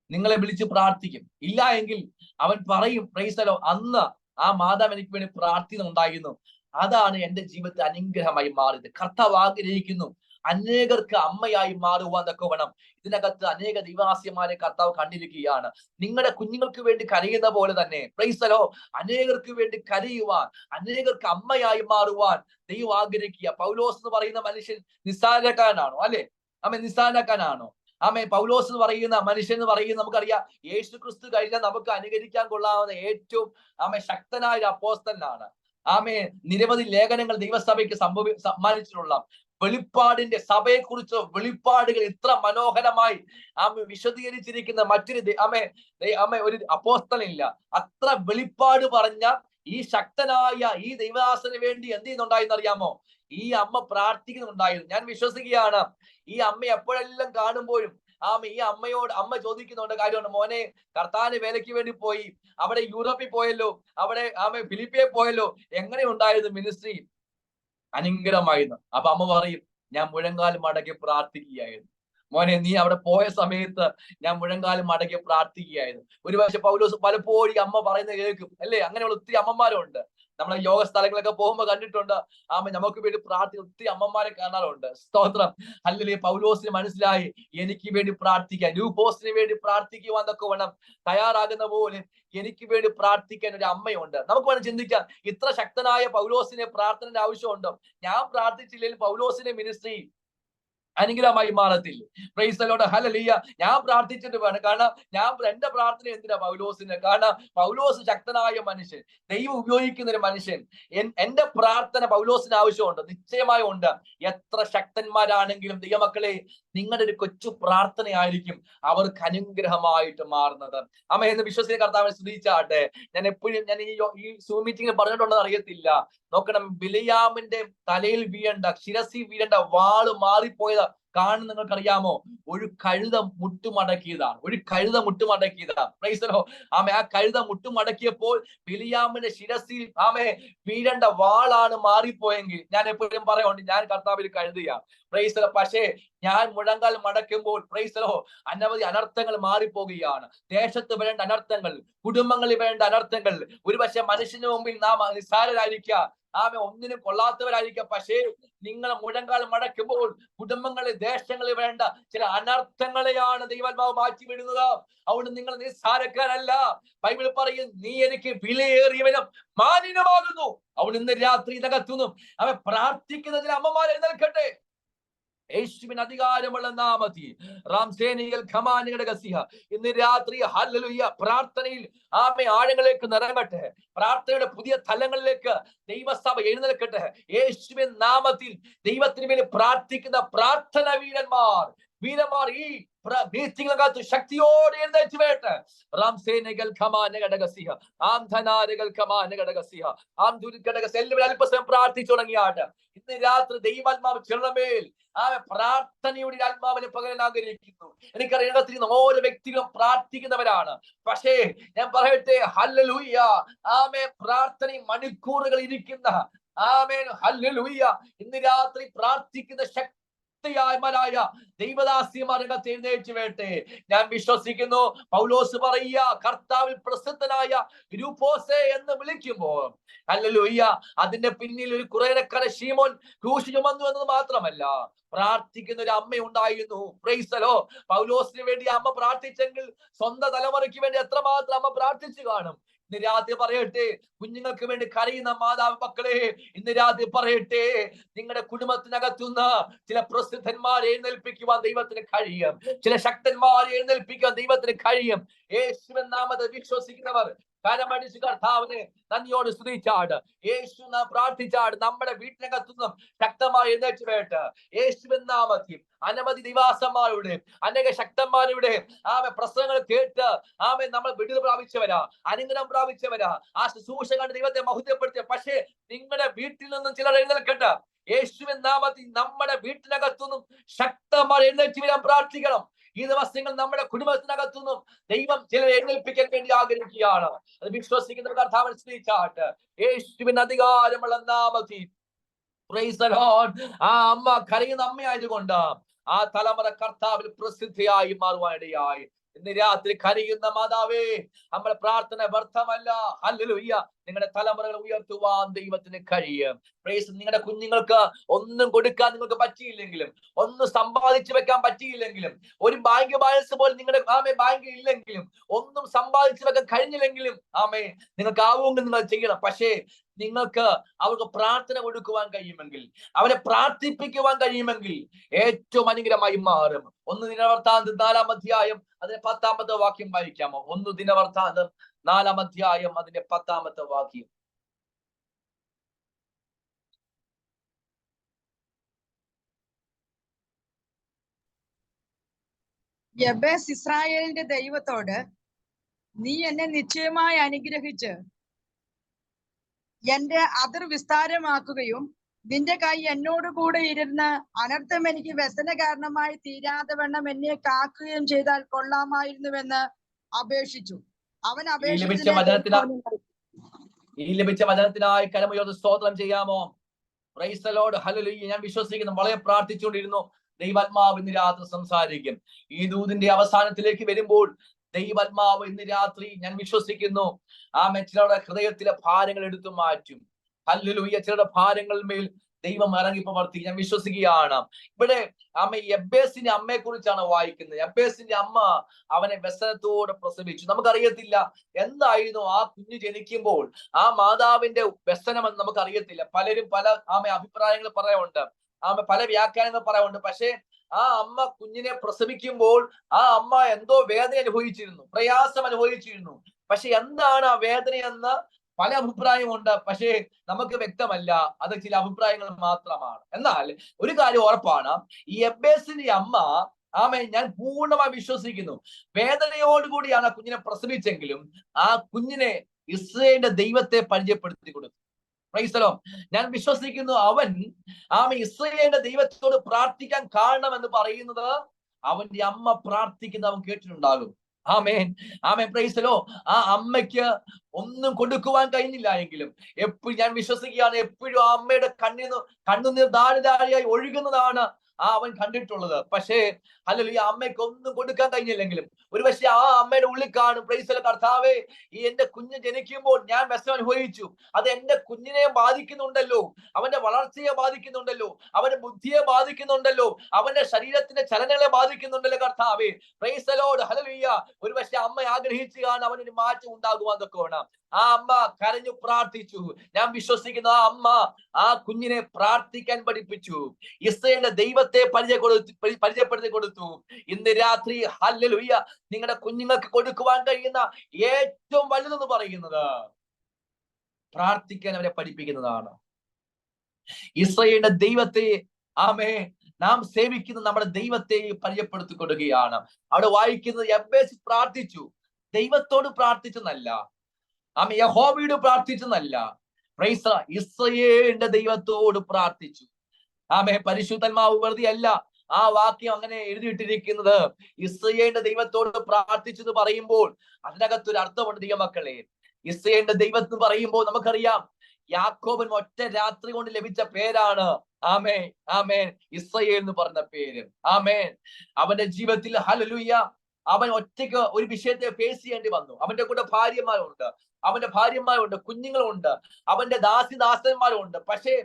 നിങ്ങളെ വിളിച്ച് പ്രാർത്ഥിക്കും. ഇല്ല എങ്കിൽ അവൻ പറയും, പ്രൈസ് ദി ലോർഡ്, അന്ന് ആ മാതാവ് എനിക്ക് വേണ്ടി പ്രാർത്ഥിക്കുന്നുണ്ടായിരുന്നു, അതാണ് എന്റെ ജീവിതത്തിൽ അനുഗ്രഹമായി മാറിയത്. കർത്താവ് ആഗ്രഹിക്കുന്നു അനേകർക്ക് അമ്മയായി മാറുവാൻ ഒക്കെ വേണം. ഇതിനകത്ത് അനേക ദൈവാസ്യമാരെ കർത്താവ് കണ്ടിരിക്കുകയാണ്. നിങ്ങളുടെ കുഞ്ഞുങ്ങൾക്ക് വേണ്ടി കരയുന്ന പോലെ തന്നെ, പ്രൈസ് ദി ലോർഡ്, അനേകർക്ക് വേണ്ടി കരയുവാൻ, അനേകർക്ക് അമ്മയായി മാറുവാൻ ദൈവം ആഗ്രഹിക്കുക. പൗലോസ് എന്ന് പറയുന്ന മനുഷ്യൻ നിസ്സാരക്കാരനാണോ? അല്ലെ? നിസ്സാരക്കാരനാണോ? പൗലോസ് എന്ന് പറയുന്ന മനുഷ്യൻ എന്ന് പറയുന്നത് നമുക്കറിയാം, യേശു ക്രിസ്തു കഴിഞ്ഞാൽ നമുക്ക് അനുകരിക്കാൻ കൊള്ളാവുന്ന ഏറ്റവും ശക്തനായ ഒരു അപ്പോസ്തലനാണ്. നിരവധി ലേഖനങ്ങൾ ദൈവസഭയ്ക്ക് സമ്മാനിച്ചിട്ടുള്ള വെളിപ്പാടിന്റെ, സഭയെക്കുറിച്ച് വെളിപ്പാടുകൾ ഇത്ര മനോഹരമായി വിശദീകരിച്ചിരിക്കുന്ന മറ്റൊരു ഒരു അപ്പോസ്തലനില്ല. അത്ര വെളിപ്പാട് പറഞ്ഞ ഈ ശക്തനായ ഈ ദൈവദാസന് വേണ്ടി എന്ത് ചെയ്യുന്നുണ്ടായെന്ന് അറിയാമോ? ഈ അമ്മ പ്രാർത്ഥിക്കുന്നുണ്ടായിരുന്നു. ഞാൻ വിശ്വസിക്കുകയാണ്, ഈ അമ്മ എപ്പോഴെല്ലാം കാണുമ്പോഴും ഈ അമ്മ ചോദിക്കുന്നുണ്ട് കാര്യമുണ്ട്, മോനെ കർത്താവിന്റെ വേലയ്ക്ക് വേണ്ടി പോയി, അവിടെ യൂറോപ്പിൽ പോയല്ലോ, അവിടെ ഫിലിപ്പിയെ പോയല്ലോ, എങ്ങനെ ഉണ്ടായിരുന്നു മിനിസ്ട്രി? അനുഗ്രഹമായിരുന്നു. അപ്പൊ അമ്മ പറയും, ഞാൻ മുഴങ്കാൽ മടക്കി പ്രാർത്ഥിക്കുകയായിരുന്നു. മോനെ നീ അവിടെ പോയ സമയത്ത് ഞാൻ മുഴങ്കാലം മടക്കി പ്രാർത്ഥിക്കുകയായിരുന്നു. ഒരുപക്ഷെ പൗലോസ് പലപ്പോഴും അമ്മ പറയുന്നത് കേൾക്കും, അല്ലേ? അങ്ങനെയുള്ള ഒത്തിരി അമ്മമാരുണ്ട്. നമ്മളെ യോഗ സ്ഥലങ്ങളൊക്കെ പോകുമ്പോൾ കണ്ടിട്ടുണ്ട്. നമുക്ക് വേണ്ടി പ്രാർത്ഥിക്കുന്ന ഒത്തിരി അമ്മമാരെ കാണാറുണ്ട്. സ്തോത്രം. അല്ലെങ്കിൽ പൗലോസിന് മനസ്സിലായി, എനിക്ക് വേണ്ടി പ്രാർത്ഥിക്കാൻ, ലൂക്കോസിന് വേണ്ടി പ്രാർത്ഥിക്കുവാൻ എന്നൊക്കെ വേണം തയ്യാറാകുന്ന പോലെ എനിക്ക് വേണ്ടി പ്രാർത്ഥിക്കാൻ ഒരു അമ്മയുണ്ട്. നമുക്ക് വേണം ചിന്തിക്കാം, ഇത്ര ശക്തനായ പൗലോസിനെ പ്രാർത്ഥനയുടെ ആവശ്യമുണ്ടോ? ഞാൻ പ്രാർത്ഥിച്ചില്ലെങ്കിൽ പൗലോസിന്റെ മിനിസ്ട്രി അനുഗ്രഹമായി മാറത്തില്ല. Praise the lord. ഹല്ലേലൂയ. ഞാൻ പ്രാർത്ഥിച്ചിട്ട് വേണം. കാരണം എന്റെ പ്രാർത്ഥന എന്തിനാ പൗലോസിന്? കാരണം പൗലോസ് ശക്തനായ മനുഷ്യൻ, ദൈവം ഉപയോഗിക്കുന്ന ഒരു മനുഷ്യൻ. എന്റെ പ്രാർത്ഥന പൗലോസിന് ആവശ്യമുണ്ട്, നിശ്ചയമായും ഉണ്ട്. എത്ര ശക്തന്മാരാണെങ്കിലും ദൈവമക്കളെ, നിങ്ങളുടെ ഒരു കൊച്ചു പ്രാർത്ഥനയായിരിക്കും അവർക്ക് അനുഗ്രഹമായിട്ട് മാറുന്നത്. എന്ന് വിശ്വസിക്കുന്ന കർത്താവിനെ സ്തുതിച്ചാട്ടെ. ഞാൻ എപ്പോഴും ഈ സൂം മീറ്റിംഗിൽ പറഞ്ഞിട്ടുണ്ടെന്ന് അറിയത്തില്ല. നോക്കണം, ബിലയാമിന്റെ തലയിൽ വീഴേണ്ട, ശിരസിൽ വീഴേണ്ട വാള് മാറിപ്പോയത് കാണുന്ന നിങ്ങൾക്കറിയാമോ? ഒരു കഴുത മുട്ടുമടക്കിയതാണ്. Price the lord. ആ കഴുത മുട്ടുമടക്കിയപ്പോൾ ബിലയാമിന്റെ ശിരസിൽ വീഴേണ്ട വാളാണ് മാറിപ്പോയെങ്കിൽ, ഞാൻ എപ്പോഴും പറയുന്നുണ്ട്, ഞാൻ കർത്താവിൽ കഴുതയാണ്. Price the Lord. പക്ഷേ ഞാൻ മുഴങ്കാൽ മടക്കുമ്പോൾ, പ്രൈസ് ദി ലോർഡ്, അനവധി അനർത്ഥങ്ങൾ മാറിപ്പോകുകയാണ്. ദേശത്ത് വരേണ്ട അനർത്ഥങ്ങൾ, കുടുംബങ്ങളിൽ വേണ്ട അനർത്ഥങ്ങൾ, ഒരുപക്ഷെ മനുഷ്യന് മുമ്പിൽ നാം നിസ്സാരരായിരിക്കാം, ഒന്നിനും കൊള്ളാത്തവരായിരിക്കാം. പക്ഷേ നിങ്ങൾ മുഴങ്കാൽ മടക്കുമ്പോൾ കുടുംബങ്ങളിൽ, ദേശങ്ങളിൽ വേണ്ട ചില അനർത്ഥങ്ങളെയാണ് ദൈവാത്മാവ് മാറ്റി വിടുന്നത്. അതുകൊണ്ട് നിങ്ങൾ നിസ്സാരക്കാരല്ല. ബൈബിൾ പറയും, നീ എനിക്ക് വിലയേറിയവനും മാന്യനുമാകുന്നു. അതുകൊണ്ട് ഇന്ന് രാത്രി ഇതകത്തുന്നു പ്രാർത്ഥിക്കുന്നതിന് അമ്മമാർ എഴുന്നേൽക്കട്ടെ. യേശുവിന് അധികാരമുള്ള നാമത്തിൽ ഇന്ന് രാത്രി ഹല്ലേലൂയ പ്രാർത്ഥനയിൽ ആഴങ്ങളിലേക്ക് നിറങ്ങട്ടെ. പ്രാർത്ഥനയുടെ പുതിയ തലങ്ങളിലേക്ക് ദൈവസഭ എഴുന്നേൽക്കട്ടെ. യേശുവിൻ നാമത്തിൽ ദൈവത്തിന് വേണ്ടി പ്രാർത്ഥിക്കുന്ന പ്രാർത്ഥന വീരന്മാർ ഈ മീറ്റിംഗിനകത്ത് ശക്തിയോടെ എഴുന്നേറ്റ് വേട്ടെ. റാംസേനകൾ ഖമാന ഘടകസിഹ ആംധനാരകൾ ഖമാന ഘടകസിഹ ആംധുരി ഘടകസ. എല്ലാവരും അല്പസമയം പ്രാർത്ഥിച്ചു തുടങ്ങിയാട്ട് ഇന്ന് രാത്രി ദൈവാത്മാവ് ചിലമേൽ പ്രാർത്ഥനയുടെ ആത്മാവിനെ പകരാൻ ആഗ്രഹിക്കുന്നു. എനിക്കറിയാം ഓരോ വ്യക്തികളും പ്രാർത്ഥിക്കുന്നവരാണ്. പക്ഷേ ഞാൻ പറയട്ടെ, ഹല്ലേലൂയ, ആമേൻ, പ്രാർത്ഥനയും മണിക്കൂറുകൾ ഇരിക്കുന്ന, ആമേൻ, ഹല്ലേലൂയ, ഇന്ന് രാത്രി പ്രാർത്ഥിക്കുന്ന ശക്തിയായ ദൈവദാസിമാർ എഴുന്നേറ്റ് വേട്ടെ. ഞാൻ വിശ്വസിക്കുന്നു, പൗലോസ് പറയുക, കർത്താവിൽ പ്രസിദ്ധനായ രൂപോസേ എന്ന് വിളിക്കുമ്പോൾ, ഹല്ലേലൂയ, അതിന്റെ പിന്നിൽ ഒരു കുറേനക്കാരൻ ശീമോൻ ക്രൂശ് ചുമന്നു എന്നത് മാത്രമല്ല, പ്രാർത്ഥിക്കുന്ന ഒരു അമ്മ ഉണ്ടായിരുന്നു. Price the Lord. പൗലോസിന് വേണ്ടി അമ്മ പ്രാർത്ഥിച്ചെങ്കിൽ സ്വന്തം തലമുറയ്ക്ക് വേണ്ടി എത്രമാത്രം അമ്മ പ്രാർത്ഥിച്ചു കാണും. ഇന്ന് രാത്രി പറയട്ടെ, കുഞ്ഞുങ്ങൾക്ക് വേണ്ടി കരയുന്ന മാതാവ് മക്കളെ, ഇന്ന് രാത്രി പറയട്ടെ, നിങ്ങളുടെ കുടുംബത്തിനകത്തുനിന്ന് ചില പ്രസിദ്ധന്മാരെ എഴുന്നേൽപ്പിക്കുവാൻ ദൈവത്തിന് കഴിയും. ചില ശക്തന്മാരെ എഴുന്നേൽപ്പിക്കുവാൻ ദൈവത്തിന് കഴിയും. യേശുവിൻ നാമത്തിൽ വിശ്വസിക്കുന്നവർ കരമടിച്ച് കർത്താവിനെ നന്ദിയോട് സ്തുതിച്ചാട്, യേശു നാം പ്രാർത്ഥിച്ചാട്, നമ്മുടെ വീട്ടിനകത്തുനിന്നും ശക്തമായി എഴുന്നേറ്റ് വേട്ട്. യേശുവിൻ നാമത്തിൽ അനവധി നിവാസന്മാരുടെ, അനേക ശക്തന്മാരുടെ പ്രസംഗങ്ങൾ കേട്ട് നമ്മൾ വിടുതൽ പ്രാപിച്ചവരാ, അനുഗ്രഹം പ്രാപിച്ചവരാ, ആ ശുശ്രൂഷ കണ്ട് ദൈവത്തെ മഹത്വപ്പെടുത്തിയ. പക്ഷേ നിങ്ങളുടെ വീട്ടിൽ നിന്നും ചിലർ എഴുന്നേൽക്കട്ടെ. യേശുവിൻ നാമത്തിൽ നമ്മുടെ വീട്ടിനകത്തുനിന്നും ശക്തമായി എഴുന്നേറ്റ് വരാൻ പ്രാർത്ഥിക്കണം. ഈ ദിവസങ്ങൾ നമ്മുടെ കുടുംബത്തിനകത്തുനിന്നും ദൈവം ചിലരെ എഴുന്നേൽപ്പിക്കാൻ വേണ്ടി ആഗ്രഹിക്കുകയാണ്. അത് വിശ്വസിക്കുന്ന കർത്താവിനെ സ്തുതിച്ചാട്ട്, യേശുവിൻ അധികാരമുള്ള നാമത്തിൽ. Price the lord. ആ അമ്മ കരയുന്ന അമ്മയായതുകൊണ്ട് ആ തലമുറ കർത്താവിൽ പ്രസിദ്ധിയായി മാറുവാനിടയായി. ഇന്ന് രാത്രി കരയുന്ന മാതാവേ, നമ്മുടെ പ്രാർത്ഥന വ്യർത്ഥമല്ല. ഹല്ലേലൂയ. നിങ്ങളുടെ തലമുറകൾ ഉയർത്തുവാൻ ദൈവത്തിന് കഴിയും. പ്രൈസ്. നിങ്ങളുടെ കുഞ്ഞുങ്ങൾക്ക് ഒന്നും കൊടുക്കാൻ നിങ്ങൾക്ക് പറ്റിയില്ലെങ്കിലും, ഒന്നും സമ്പാദിച്ചു വെക്കാൻ പറ്റിയില്ലെങ്കിലും, ഒരു ബാങ്ക് ബാലൻസ് പോലും നിങ്ങളുടെ ബാങ്കിൽ ഇല്ലെങ്കിലും, ഒന്നും സമ്പാദിച്ചു വെക്കാൻ കഴിഞ്ഞില്ലെങ്കിലും, നിങ്ങൾക്ക് ആവുമെങ്കിൽ നിങ്ങൾ ചെയ്യണം. പക്ഷേ നിങ്ങൾക്ക് അവർക്ക് പ്രാർത്ഥന കൊടുക്കുവാൻ കഴിയുമെങ്കിൽ, അവരെ പ്രാർത്ഥിപ്പിക്കുവാൻ കഴിയുമെങ്കിൽ ഏറ്റവും അനുഗ്രഹമായി മാറും. 1 ദിനവൃത്താന്തം 4-ാം അധ്യായം അതിന്റെ 10-ാമത്തെ വാക്യം വായിക്കാമോ? 1 ദിനവൃത്താന്തം 4-ാം അധ്യായം അതിന്റെ 10-ാമത്തെ വാക്യം. യബേസ് ഇസ്രായേലിന്റെ ദൈവത്തോട്, നീ എന്നെ നിശ്ചയമായി അനുഗ്രഹിച്ച് എന്റെ അതിർ വിസ്താരമാക്കുകയും നിന്റെ കൈ എന്നോട് കൂടെ ഇരുന്ന് അനർത്ഥം എനിക്ക് വ്യസന കാരണമായി തീരാതെ വണ്ണം എന്നെ കാക്കുകയും ചെയ്താൽ കൊള്ളാമായിരുന്നുവെന്ന് അപേക്ഷിച്ചു. അവൻ ഈ ലഭിച്ച വചനത്തിനായി കരമുയർന്ന് സ്തോത്രം ചെയ്യാമോ? Price the lord. ഹല്ലേലൂയ. ഞാൻ വിശ്വസിക്കുന്നു, വളരെ പ്രാർത്ഥിച്ചുകൊണ്ടിരുന്നു. ദൈവാത്മാവ് ഇന്ന് രാത്രി സംസാരിക്കും. ഈ ദൂതിന്റെ അവസാനത്തിലേക്ക് വരുമ്പോൾ ദൈവാത്മാവ് ഇന്ന് രാത്രി, ഞാൻ വിശ്വസിക്കുന്നു, ചിലരുടെ ഹൃദയത്തിലെ ഭാരങ്ങൾ എടുത്തു മാറ്റും. ഹല്ലേലൂയ. ചിലരുടെ ഭാരങ്ങളിന്മേൽ ദൈവം ഇറങ്ങി പ്രവർത്തിക്കും. ഞാൻ വിശ്വസിക്കുകയാണ്. ഇവിടെ യബ്ബേസിന്റെ അമ്മയെ കുറിച്ചാണ് വായിക്കുന്നത്. യബ്ബേസിന്റെ അമ്മ അവനെ വ്യസനത്തോടെ പ്രസവിച്ചു. നമുക്കറിയത്തില്ല എന്തായിരുന്നു ആ കുഞ്ഞ് ജനിക്കുമ്പോൾ ആ മാതാവിന്റെ വ്യസനമെന്ന് നമുക്കറിയത്തില്ല. പലരും പല അഭിപ്രായങ്ങൾ പറയാറുണ്ട്, പല വ്യാഖ്യാനങ്ങൾ പറയാറുണ്ട്. പക്ഷേ ആ അമ്മ കുഞ്ഞിനെ പ്രസവിക്കുമ്പോൾ ആ അമ്മ എന്തോ വേദന അനുഭവിച്ചിരുന്നു, പ്രയാസം അനുഭവിച്ചിരുന്നു. പക്ഷെ എന്താണ് ആ വേദനയെന്ന് പല അഭിപ്രായമുണ്ട്. പക്ഷേ നമുക്ക് വ്യക്തമല്ല, അത് ചില അഭിപ്രായങ്ങൾ മാത്രമാണ്. എന്നാൽ ഒരു കാര്യം ഉറപ്പാണ്, ഈ യബ്ബേസിന്റെ അമ്മ ഞാൻ പൂർണ്ണമായി വിശ്വസിക്കുന്നു, വേദനയോടുകൂടിയാണ് ആ കുഞ്ഞിനെ പ്രസവിച്ചെങ്കിലും ആ കുഞ്ഞിനെ ഇസ്രായേലിന്റെ ദൈവത്തെ പരിചയപ്പെടുത്തി കൊടുത്തു. Price the Lord. ഞാൻ വിശ്വസിക്കുന്നു, അവൻ ഇസ്രായേലിന്റെ ദൈവത്തോട് പ്രാർത്ഥിക്കാൻ കാരണമെന്ന് പറയുന്നത് അവന്റെ അമ്മ പ്രാർത്ഥിക്കുന്ന അവൻ കേട്ടിട്ടുണ്ടാകും. Amen, amen. Praise the lord. ആ അമ്മയ്ക്ക് ഒന്നും കൊടുക്കുവാൻ കഴിഞ്ഞില്ല എങ്കിലും എപ്പോഴും ഞാൻ വിശ്വസിക്കുകയാണ്, എപ്പോഴും ആ അമ്മയുടെ കണ്ണുനീർ ധാരധാരയായി ഒഴുകുന്നതാണ് അവൻ കണ്ടിട്ടുള്ളത്. പക്ഷേ ഹല്ലേലൂയ, അമ്മയ്ക്ക് ഒന്നും കൊടുക്കാൻ കഴിഞ്ഞില്ലെങ്കിലും ഒരുപക്ഷെ ആ അമ്മയുടെ ഉള്ളിൽ കാണും, പ്രൈസ് ദി ലോർഡ്, കർത്താവേ, ഈ എന്റെ കുഞ്ഞ് ജനിക്കുമ്പോൾ ഞാൻ വ്യസനം അനുഭവിച്ചു, അത് എന്റെ കുഞ്ഞിനെ ബാധിക്കുന്നുണ്ടല്ലോ, അവന്റെ വളർച്ചയെ ബാധിക്കുന്നുണ്ടല്ലോ, അവന്റെ ബുദ്ധിയെ ബാധിക്കുന്നുണ്ടല്ലോ, അവന്റെ ശരീരത്തിന്റെ ചലനങ്ങളെ ബാധിക്കുന്നുണ്ടല്ലോ കർത്താവേ. Price the lord. ഹല്ലേലൂയ. ഒരുപക്ഷെ അമ്മ ആഗ്രഹിച്ചു കാണാൻ അവനൊരു മാറ്റം ഉണ്ടാകുവാൻ തൊക്കെയാണ് ആ അമ്മ കരഞ്ഞു പ്രാർത്ഥിച്ചു. ഞാൻ വിശ്വസിക്കുന്നു, ആ അമ്മ ആ കുഞ്ഞിനെ പ്രാർത്ഥിക്കാൻ പഠിപ്പിച്ചു, ഇസ്രായേലിന്റെ ദൈവത്തെ പരിചയപ്പെടുത്തി കൊടുത്തു. ഇന്ന് രാത്രി ഹല്ലേലൂയ, നിങ്ങളുടെ കുഞ്ഞുങ്ങൾക്ക് കൊടുക്കുവാൻ കഴിയുന്ന ഏറ്റവും വലുതെന്ന് പറയുന്നത് പ്രാർത്ഥിക്കാൻ അവരെ പഠിപ്പിക്കുന്നതാണ്. ഇസ്രായേലിന്റെ ദൈവത്തെ നാം സേവിക്കുന്ന നമ്മുടെ ദൈവത്തെ പരിചയപ്പെടുത്തി കൊടുക്കുകയാണ്. അവിടെ വായിക്കുന്നത് യബ്ബേസ് പ്രാർത്ഥിച്ചു, ദൈവത്തോട് പ്രാർത്ഥിച്ചെന്നല്ല, ആമേൻ, യഹോവയോട് പ്രാർത്ഥിച്ചെന്നല്ല, പ്രൈസ് ദി ലോർഡ്, ഇസ്രായേലിന്റെ ദൈവത്തോട് പ്രാർത്ഥിച്ചു. ആമേൻ. പരിശുദ്ധാത്മാവ് വെറുതെ അല്ല ആ വാക്യം അങ്ങനെ എഴുതിയിട്ടിരിക്കുന്നത്. ഇസ്രായേലിന്റെ ദൈവത്തോട് പ്രാർത്ഥിച്ചെന്ന് പറയുമ്പോൾ അതിനകത്തൊരു അർത്ഥമുണ്ട് ദൈവമക്കളെ. ഇസ്രായേലിന്റെ ദൈവം എന്ന് പറയുമ്പോൾ നമുക്കറിയാം യാക്കോബിന് ഒറ്റ രാത്രി കൊണ്ട് ലഭിച്ച പേരാണ് ആമേൻ, ആമേൻ, ഇസ്രായേൽ എന്ന് പറഞ്ഞ പേര്. ആമേൻ. അവന്റെ ജീവിതത്തിൽ ഹല്ലേലൂയ അവൻ ഒറ്റയ്ക്ക് ഒരു വിഷയത്തെ ഫേസ് ചെയ്യേണ്ടി വന്നു. അവന്റെ കൂടെ ഭാര്യമാരുണ്ട്, കുഞ്ഞുങ്ങളുണ്ട്, അവന്റെ ദാസന്മാരുണ്ട്. പക്ഷേ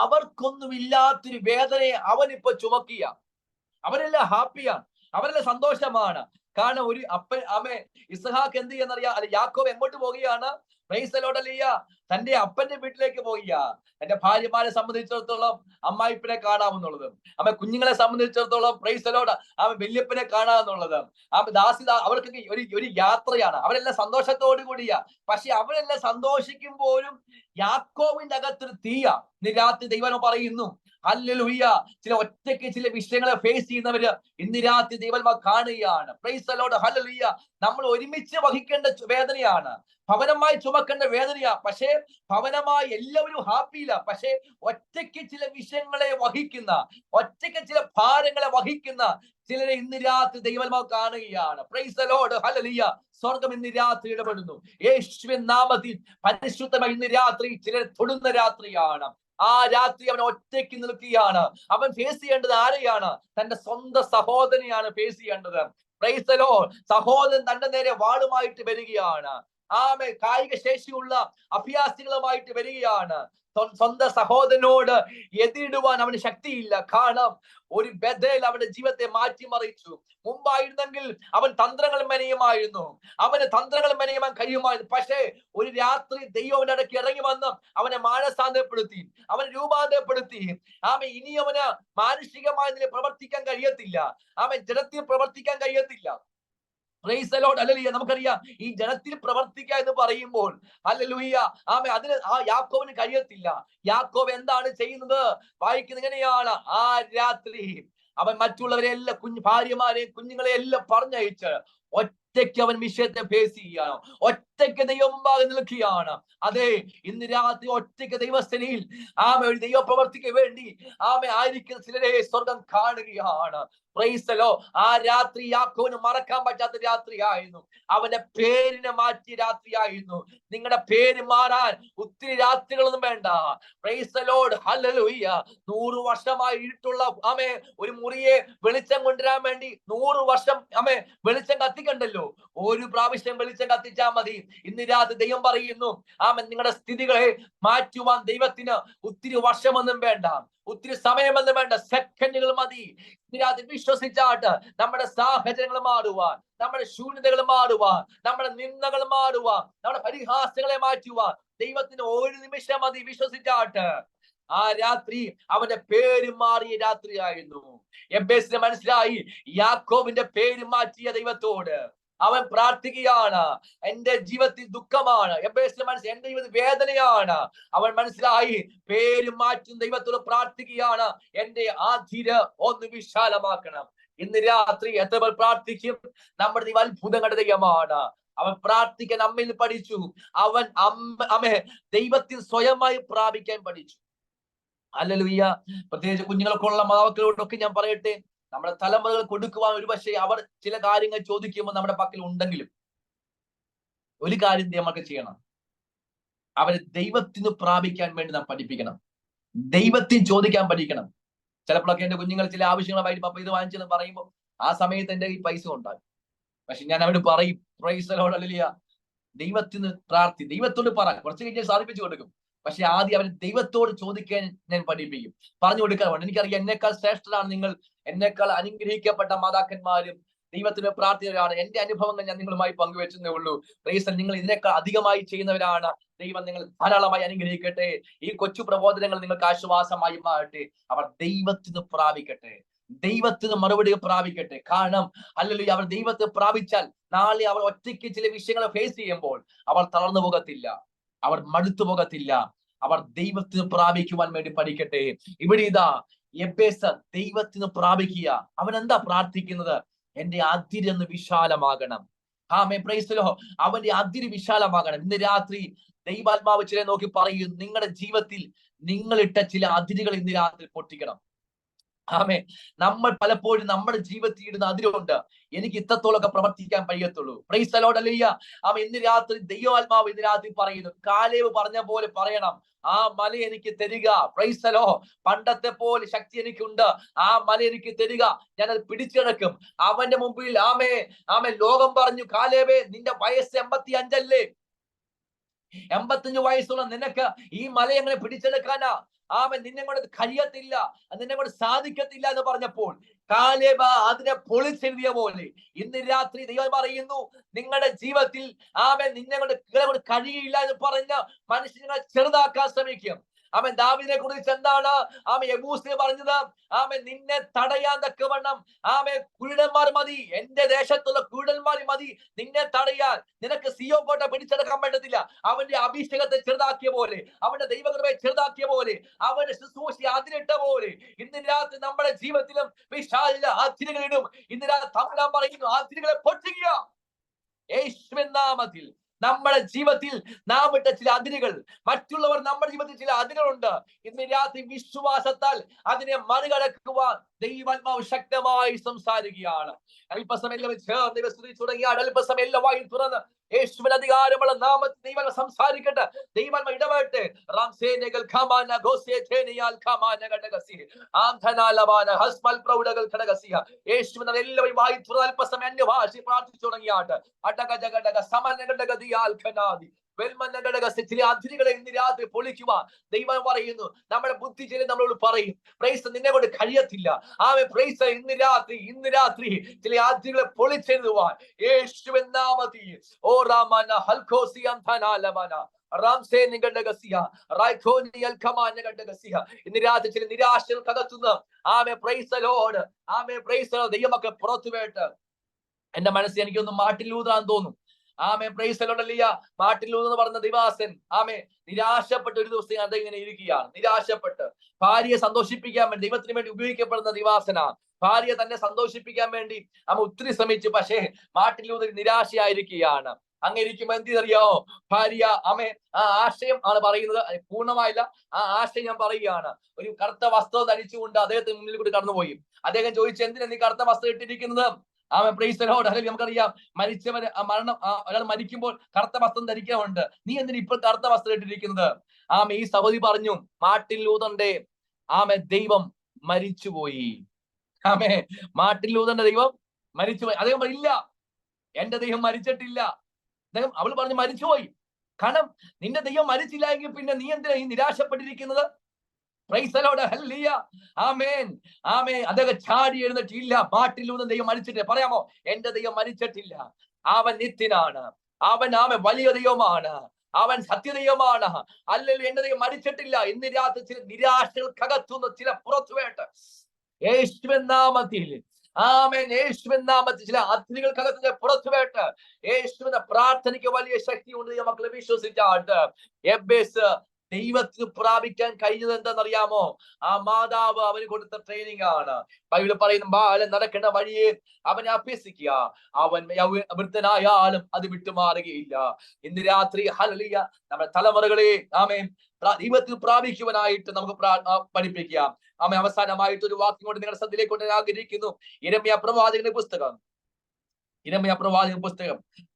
അവർക്കൊന്നും ഇല്ലാത്തൊരു വേദനയെ അവൻ ഇപ്പൊ ചുമക്കിയ. അവരെല്ലാം ഹാപ്പിയാണ്, അവരെല്ലാം സന്തോഷമാണ്. കാരണം ഒരു അപ്പൻ ഇസ്ഹാക്ക് എന്ത് ചെയ്യുന്നറിയാം, അല്ലെ യാക്കോബ് എങ്ങോട്ട് പോവുകയാണ്? പ്രൈസ് ദി ലോർഡ്, ഹല്ലേലൂയ, തന്റെ അപ്പന്റെ വീട്ടിലേക്ക് പോവുക. തന്റെ ഭാര്യമാരെ സംബന്ധിച്ചിടത്തോളം അമ്മായിപ്പനെ കാണാമെന്നുള്ളത്, കുഞ്ഞുങ്ങളെ സംബന്ധിച്ചിടത്തോളം പ്രൈസ് ദി ലോർഡ് വല്യപ്പനെ കാണാമെന്നുള്ളത്, അവർക്കൊക്കെ ഒരു യാത്രയാണ്. അവരെല്ലാം സന്തോഷത്തോടു കൂടിയ. പക്ഷെ അവരെല്ലാം സന്തോഷിക്കുമ്പോഴും യാക്കോബിന്റെ അകത്തൊരു തീയ. ഇന്ന് രാത്രി ദൈവം പറയുന്നു ഹല്ലേലൂയ, ചില ഒറ്റയ്ക്ക് ചില വിഷയങ്ങളെ ഫേസ് ചെയ്യുന്നവര് ഇന്ന് രാത്രി ദൈവം കാണുകയാണ്. Price the lord, hallelujah. നമ്മൾ ഒരുമിച്ച് വഹിക്കേണ്ട വേദനയാണ്, ഭവനമായി ചുമക്കേണ്ട വേദനയാ. പക്ഷേ ഭവനമായി എല്ലാവരും ഹാപ്പിയില്ല. പക്ഷേ ഒറ്റയ്ക്ക് ചില വിഷയങ്ങളെ വഹിക്കുന്ന, ഒറ്റയ്ക്ക് ചില ഭാരങ്ങളെ വഹിക്കുന്ന ചിലരെ ഇന്ന് രാത്രി ദൈവമാവ് കാണുകയാണ്. Price the lord, hallelujah. സ്വർഗം ഇന്ന് രാത്രി ഇടപെടുന്നു. യേശുവിൻ നാമത്തിൽ പരിശുദ്ധമായി ഇന്ന് രാത്രി ചിലരെ തൊടുന്ന രാത്രിയാണ്. ആ രാത്രി അവൻ ഒറ്റയ്ക്ക് നിൽക്കുകയാണ്. അവൻ ഫേസ് ചെയ്യേണ്ടത് ആരെയാണ്? തന്റെ സ്വന്തം സഹോദരനെയാണ് ഫേസ് ചെയ്യേണ്ടത്. Price the Lord. സഹോദരൻ തന്റെ നേരെ വാളുമായിട്ട് വരികയാണ്. ആമേൻ. കായിക ശേഷിയുള്ള അഭ്യാസികളുമായിട്ട് വരികയാണ്. സ്വന്തം സഹോദരനോട് എതിരിടുവാൻ അവന് ശക്തിയില്ല. കാരണം ഒരു ബദൽ അവന്റെ ജീവിതത്തെ മാറ്റിമറിച്ചു. മുമ്പായിരുന്നെങ്കിൽ അവൻ തന്ത്രങ്ങൾ മെനയുമായിരുന്നു, അവന് തന്ത്രങ്ങൾ മെനയുവാൻ കഴിയുമായിരുന്നു. പക്ഷേ ഒരു രാത്രി ദൈവം അവന്റെ ഇടയ്ക്ക് ഇറങ്ങി വന്ന് അവനെ മാനസാന്തരപ്പെടുത്തി, അവനെ രൂപാന്തരപ്പെടുത്തി. ഇനി അവന് മാനുഷികമായി പ്രവർത്തിക്കാൻ കഴിയത്തില്ല, ജനത്തിൽ പ്രവർത്തിക്കാൻ കഴിയത്തില്ല. Price the lord, hallelujah. നമുക്കറിയാം ഈ ജനത്തിൽ പ്രവർത്തിക്കുക എന്ന് പറയുമ്പോൾ ഹല്ലേലൂയ അതിന് യാക്കോബിന് കഴിയത്തില്ല. യാക്കോബ് എന്താണ് ചെയ്യുന്നത്? വായിക്കുന്നത് ഇങ്ങനെയാണ്, ആ രാത്രി അവൻ മറ്റുള്ളവരെ എല്ലാം ഭാര്യമാരെയും കുഞ്ഞുങ്ങളെ എല്ലാം പറഞ്ഞയച്ച് ഒറ്റയ്ക്ക് അവൻ വിഷയത്തെ ഫേസ് ചെയ്യുകയാണ്. ഒറ്റയ്ക്ക് ദൈവം മുമ്പാകെ നിൽക്കുകയാണ്. അതെ, ഇന്ന് രാത്രി ഒറ്റയ്ക്ക് ദൈവസ്ഥനിൽ ദൈവ പ്രവർത്തിക്ക് വേണ്ടി ആയിരിക്കുന്ന ചിലരെ സ്വർഗം കാണുകയാണ്. Price the lord. ആ രാത്രി യാക്കോബിന് മറക്കാൻ പറ്റാത്ത രാത്രിയായിരുന്നു. അവന്റെ പേരിനെ മാറ്റിയ രാത്രിയായിരുന്നു. നിങ്ങളുടെ പേര് മാറാൻ ഒത്തിരി രാത്രികളൊന്നും വേണ്ട. Price the lord, hallelujah. 100 വർഷമായി ഇരുട്ടുള്ള ഒരു മുറിയെ വെളിച്ചം കൊണ്ടുവരാൻ വേണ്ടി 100 വർഷം വെളിച്ചം കത്തിക്കണ്ടല്ലോ. ഒരു പ്രാവശ്യം വെളിച്ചം കത്തിച്ചാൽ മതി. ഇന്ന് രാത്രി ദൈവം പറയുന്നു നിങ്ങളുടെ സ്ഥിതികളെ മാറ്റുവാൻ ദൈവത്തിന് ഒത്തിരി വർഷമൊന്നും വേണ്ട, ഒത്തിരി സമയമൊന്നും വേണ്ട, സെക്കൻഡുകൾ മതി. ഇതിനകത്ത് വിശ്വസിച്ചാട്ട് നമ്മുടെ സാഹചര്യങ്ങൾ മാറുവാൻ, നമ്മുടെ ശൂന്യതകൾ മാറുവാൻ, നമ്മുടെ നിന്ദകൾ മാറുവാൻ, നമ്മുടെ പരിഹാസങ്ങളെ മാറ്റുവാൻ ദൈവത്തിന് ഒരു നിമിഷം മതി. വിശ്വസിച്ചാട്ട് ആ രാത്രി അവന്റെ പേര് മാറിയ രാത്രിയായിരുന്നു. എബ്ബേസിന് മനസ്സിലായി യാക്കോബിന്റെ പേര് മാറ്റിയ ദൈവത്തോട് അവൻ പ്രാർത്ഥിക്കുകയാണ്. എന്റെ ജീവിതത്തിൽ ദുഃഖമാണ്, എബ്ബേസിന് മനസ്സിലായി എന്റെ ജീവിതത്തിൽ വേദനയാണ്. അവൻ മനസ്സിലായി പേര് മാറ്റും ദൈവത്തോട് പ്രാർത്ഥിക്കുകയാണ്. എന്റെ ആധിര് ഒന്ന് വിശാലമാക്കണം. ഇന്ന് രാത്രി എത്ര പേർ പ്രാർത്ഥിക്കും? നമ്മുടെ ദൈവം അത്ഭുതങ്ങളുടെ ദൈവമാണ്. അവൻ പ്രാർത്ഥിക്കാൻ അമ്മയിൽ പഠിച്ചു. അവൻ ദൈവത്തിൽ സ്വയമായി പ്രാപിക്കാൻ പഠിച്ചു. ഹല്ലേലൂയ. പ്രത്യേകിച്ച് കുഞ്ഞുങ്ങൾക്കുള്ള മാതാക്കളോടൊക്കെ ഞാൻ പറയട്ടെ, നമ്മുടെ തലമുറകൾ കൊടുക്കുവാൻ ഒരുപക്ഷെ അവർ ചില കാര്യങ്ങൾ ചോദിക്കുമ്പോൾ നമ്മുടെ പക്കൽ ഉണ്ടെങ്കിലും ഒരു കാര്യം നമുക്ക് ചെയ്യണം, അവരെ ദൈവത്തിന് പ്രാപിക്കാൻ വേണ്ടി നാം പഠിപ്പിക്കണം. ദൈവത്തിന് ചോദിക്കാൻ പഠിക്കണം. ചിലപ്പോഴൊക്കെ എന്റെ കുഞ്ഞുങ്ങൾ ചില ആവശ്യങ്ങളുമായിട്ട് പപ്പ ഇത് വാങ്ങിച്ചെന്ന് പറയുമ്പോൾ ആ സമയത്ത് എന്റെ ഈ പൈസ ഉണ്ടാകും. പക്ഷെ ഞാൻ അവരോട് പറയും, പ്രൈസ് ദി ലോർഡ്, ഹല്ലേലൂയ, ദൈവത്തിന് ദൈവത്തോട് പറ, കുറച്ച് കഴിഞ്ഞാൽ സാധിപ്പിച്ചു കൊടുക്കും. പക്ഷെ ആദ്യം അവൻ ദൈവത്തോട് ചോദിക്കാൻ ഞാൻ പഠിപ്പിക്കും, പറഞ്ഞു കൊടുക്കാൻ. എനിക്കറിയാം എന്നേക്കാൾ ശ്രേഷ്ഠരാണ് നിങ്ങൾ, എന്നേക്കാൾ അനുഗ്രഹിക്കപ്പെട്ട മാതാക്കന്മാരും ദൈവത്തിന് പ്രാർത്ഥിക്കുന്നവരാണ്. എന്റെ അനുഭവങ്ങൾ ഞാൻ നിങ്ങളുമായി പങ്കുവെച്ചതേ ഉള്ളൂ. പ്രൈസ്, നിങ്ങൾ ഇതിനേക്കാൾ അധികമായി ചെയ്യുന്നവരാണ്. ദൈവം നിങ്ങൾ ധാരാളമായി അനുഗ്രഹിക്കട്ടെ. ഈ കൊച്ചു പ്രബോധനങ്ങൾ നിങ്ങൾക്ക് ആശ്വാസമായി മാറട്ടെ. അവർ ദൈവത്തിന് പ്രാപിക്കട്ടെ, ദൈവത്തിന് മറുപടി പ്രാപിക്കട്ടെ. കാരണം അല്ലെങ്കിൽ അവർ ദൈവത്തെ പ്രാപിച്ചാൽ നാളെ അവർ ഒറ്റയ്ക്ക് ചില വിഷയങ്ങളെ ഫേസ് ചെയ്യുമ്പോൾ അവർ തളർന്നു പോകത്തില്ല, അവർ മടുത്തു പോകത്തില്ല. അവർ ദൈവത്തിന് പ്രാപിക്കുവാൻ വേണ്ടി പഠിക്കട്ടെ. ഇവിടെ ഇതാ എബേസ് ദൈവത്തിന് പ്രാപിക്കുക. അവൻ എന്താ പ്രാർത്ഥിക്കുന്നത്? എന്റെ അതിരൊന്ന് വിശാലമാകണം. ആമേൻ, പ്രൈസ് ദി ലോർഡ്. അവന്റെ അതിര് വിശാലമാകണം. ഇന്ന് രാത്രി ദൈവാത്മാവ് ചില നോക്കി പറയും, നിങ്ങളുടെ ജീവിതത്തിൽ നിങ്ങളിട്ട ചില അതിരുകൾ ഇന്ന് രാത്രി പൊട്ടിക്കണം. ആമേൻ. നമ്മൾ പലപ്പോഴും നമ്മുടെ ജീവിതത്തിൽ ഇടുന്ന അതിരുണ്ട്, എനിക്ക് ഇത്രത്തോളൊക്കെ പ്രവർത്തിക്കാൻ കഴിയത്തുള്ളൂ. Praise the lord, hallelujah. Amen. ഇന്ന് രാത്രി ദൈവാത്മാവ് ഇന്ന് രാത്രി പറയുന്നു, കാലേബ് പറഞ്ഞ പോലെ പറയണം, ആ മല എനിക്ക് തരിക. Price the Lord. പണ്ടത്തെ പോലെ ശക്തി എനിക്കുണ്ട്, ആ മല എനിക്ക് തരിക, ഞാനത് പിടിച്ചെടുക്കും. അവന്റെ മുമ്പിൽ ലോകം പറഞ്ഞു, കാലേബേ നിന്റെ വയസ്സ് 85 അല്ലേ? 85 വയസ്സുള്ള നിനക്ക് ഈ മല എങ്ങനെ പിടിച്ചെടുക്കാനാ? നിന്നെ കൊണ്ട് കഴിയത്തില്ല, നിന്നെ കൊണ്ട് സാധിക്കത്തില്ല എന്ന് പറഞ്ഞപ്പോൾ കാലേബ് അതിനെ പൊളിച്ചെഴുതിയ പോലെ ഇന്ന് രാത്രി ദൈവം പറയുന്നു, നിങ്ങളുടെ ജീവിതത്തിൽ നിന്നെ കൊണ്ട് കഴിയില്ല എന്ന് പറഞ്ഞ മനുഷ്യനെ ചെറുതാക്കാൻ ശ്രമിക്കും. ദാവീദിനെ കുറിച്ച് എന്താണ് യെബൂസിനെ പറഞ്ഞത്? നിന്നെ തടയാൻ തക്കവണ്ണം കുരുടന്മാർ മതി, എന്റെ ദേശത്തുള്ള കുരുടന്മാർ മതി നിന്നെ തടയാൻ. നിനക്ക് സിയോൻ കോട്ട പിടിച്ചെടുക്കാൻ പറ്റത്തില്ല. അവന്റെ അഭിഷേകത്തെ ചെറുതാക്കിയ പോലെ, അവന്റെ ദൈവകൃപയെ ചെറുതാക്കിയ പോലെ, അവന്റെ ശുശ്രൂഷ അതിരിട്ട പോലെ ഇന്ന് രാത്രി നമ്മുടെ ജീവിതത്തിലും വിശാല അതിരുകളിടും. ഇന്ന് രാത്രി തമ്പുരാൻ പറയുന്നു, അതിരുകളെ പൊട്ടിക്കുക യേശുവിൻ നാമത്തിൽ. നമ്മുടെ ജീവിതത്തിൽ നാം ഇട്ട ചില അതിരുകൾ, മറ്റുള്ളവർ നമ്മുടെ ജീവിതത്തിൽ ചില അതിരുകളുണ്ട്. ഇന്ന് രാത്രി വിശ്വാസത്താൽ അതിനെ മറികടക്കുവാൻ ദൈവാത്മാവ് ശക്തമായി സംസാരിക്കുകയാണ്. അല്പസമയം ചേർന്ന് തുടങ്ങിയാൽ അല്പസമയം എല്ലാ വായും തുറന്ന് യേശുവിന്റെ അധികാരമുള്ള നാമത്തിൽ ദൈവം സംസാരിക്കട്ടെ. ദൈവം ഇടപെട്ടെ. യേശുവിനെ എല്ലാവരും വായി തുറന്ന് അല്പസമയം അന്യഭാഷ പ്രാർത്ഥിച്ചു തുടങ്ങിയാട്ട് ചില അതിരുകളെ ഇന്ന് രാത്രി പൊളിക്കുവാൻ ദൈവം പറയുന്നു. നമ്മുടെ ബുദ്ധി ചില നമ്മളോട് പറയും, പ്രൈസ് നിന്നെ കൊണ്ട് കഴിയത്തില്ല. പ്രൈസ് ഇന്ന് രാത്രി ചില അതിരുകളെ പൊളിച്ചെഴുതുവാൻ യേശുവിൻ നാമത്തിൽ ഓ രാമന ഹൽഖോസി അന്തനാലമന റാംസേ നിഗഡഗസിയ റൈഖോനി അൽഖമാനഗഡഗസിയ. ഇന്ന് രാത്രി ചില നിരാശകൾ കകത്തുന്ന praise the lord, praise the lord. ദൈവമക്കൾ പുറത്തു വേട്ട്. എന്റെ മനസ്സിൽ എനിക്കൊന്ന് മാർട്ടിൻ ലൂതർ തോന്നും. Praise the lord, hallelujah. Martin Luther എന്ന് പറഞ്ഞ ദിവാസൻ നിരാശപ്പെട്ട് ഒരു ദിവസം അത് ഇങ്ങനെ ഇരിക്കുകയാണ്. നിരാശപ്പെട്ട് ഭാര്യയെ സന്തോഷിപ്പിക്കാൻ വേണ്ടി ദൈവത്തിന് വേണ്ടി ഉപയോഗിക്കപ്പെടുന്ന ദിവാസനാണ്. ഭാര്യ തന്നെ സന്തോഷിപ്പിക്കാൻ വേണ്ടി ഒത്തിരി ശ്രമിച്ചു. പക്ഷേ മാർട്ടിൻ ലൂതർ നിരാശയായിരിക്കുകയാണ്. അങ്ങനെ ഇരിക്കുമ്പോ എന്തിനറിയാമോ? ഭാര്യ ആ ആശയം ആണ് പറയുന്നത്, പൂർണ്ണമായില്ല, ആ ആശയം ഞാൻ പറയുകയാണ്. ഒരു കറുത്ത വസ്ത്രം ധരിച്ചുകൊണ്ട് അദ്ദേഹത്തിന് മുന്നിൽ കൂടി കടന്നുപോയി. അദ്ദേഹം ചോദിച്ചു, എന്തിനാ നീ കറുത്ത വസ്ത്രം ഇട്ടിരിക്കുന്നത്? Price the lord, hallelujah. നമുക്കറിയാം, മരിച്ചവര് ഒരാൾ മരിക്കുമ്പോൾ കറുത്ത വസ്ത്രം ധരിക്കാറുണ്ട്. നീ എന്തിനാ ഇപ്പോൾ കറുത്ത വസ്ത്രം ഇട്ടിരിക്കുന്നത്? ഈ സഹോദരി പറഞ്ഞു, മാർട്ടിൻ ലൂതറിന്റെ ദൈവം മരിച്ചുപോയി. മാർട്ടിൻ ലൂതറിന്റെ ദൈവം മരിച്ചുപോയി. അദ്ദേഹം ഇല്ല, എന്റെ ദൈവം മരിച്ചിട്ടില്ല. അവൾ പറഞ്ഞു മരിച്ചുപോയി. കാരണം നിന്റെ ദൈവം മരിച്ചില്ല എങ്കിൽ പിന്നെ നീ എന്തിനാ ഈ നിരാശപ്പെട്ടിരിക്കുന്നത്? Praise the lord, hallelujah. Amen, amen. അദ്ദേഹം ചാടി എഴുന്നേറ്റില്ല. മാർട്ടിൻ ലൂതർ ദൈവം മരിച്ചിട്ടില്ല. പറയാമോ? എന്റെ ദൈവം മരിച്ചിട്ടില്ല. അവൻ നിത്യനാണ്. അവൻ വലിയ ദൈവമാണ്. അവൻ സത്യദൈവമാണ്. അല്ലെങ്കിൽ എന്റെ ദൈവം മരിച്ചിട്ടില്ല. ഇന്ന് രാത്രി ചില നിരാശകൾക്കകത്തുനിന്ന് ചില പുറത്തുവേട്ട് യേശുവിൻ നാമത്തിൽ, യേശുവിൻ നാമത്തിൽ ചില അതിരുകൾക്കകത്ത് പുറത്തുവേട്ട് യേശുവിന്റെ പ്രാർത്ഥനയ്ക്ക് വലിയ ശക്തിയുണ്ട്. മക്കളെ വിശ്വസിച്ചാട്ട് എബേസ് ദൈവത്തിന് പ്രാപിക്കാൻ കഴിഞ്ഞത് എന്താണെന്നറിയാമോ? മാതാവ് അവന് കൊടുത്ത ട്രെയിനിങ് ആണ്. ബൈബിൾ പറയുന്ന ബാലൻ നടക്കേണ്ട വഴിയെ അവനെ അഭ്യസിക്കുക, അവൻ വൃദ്ധനായാലും അത് വിട്ടുമാറുകയില്ല. ഇന്ന് രാത്രി ഹല്ലേലൂയ നമ്മുടെ തലമുറകളെ ദൈവത്തിൽ പ്രാപിക്കുവാനായിട്ട് നമുക്ക് പഠിപ്പിക്കാം. അവസാനമായിട്ട് ഒരു വാക്യം കൊണ്ട് നിങ്ങളുടെ ശ്രദ്ധയിലേക്ക് കൊണ്ട് ആഗ്രഹിക്കുന്നു. യിരെമ്യാ പ്രവാചകന്റെ പുസ്തകം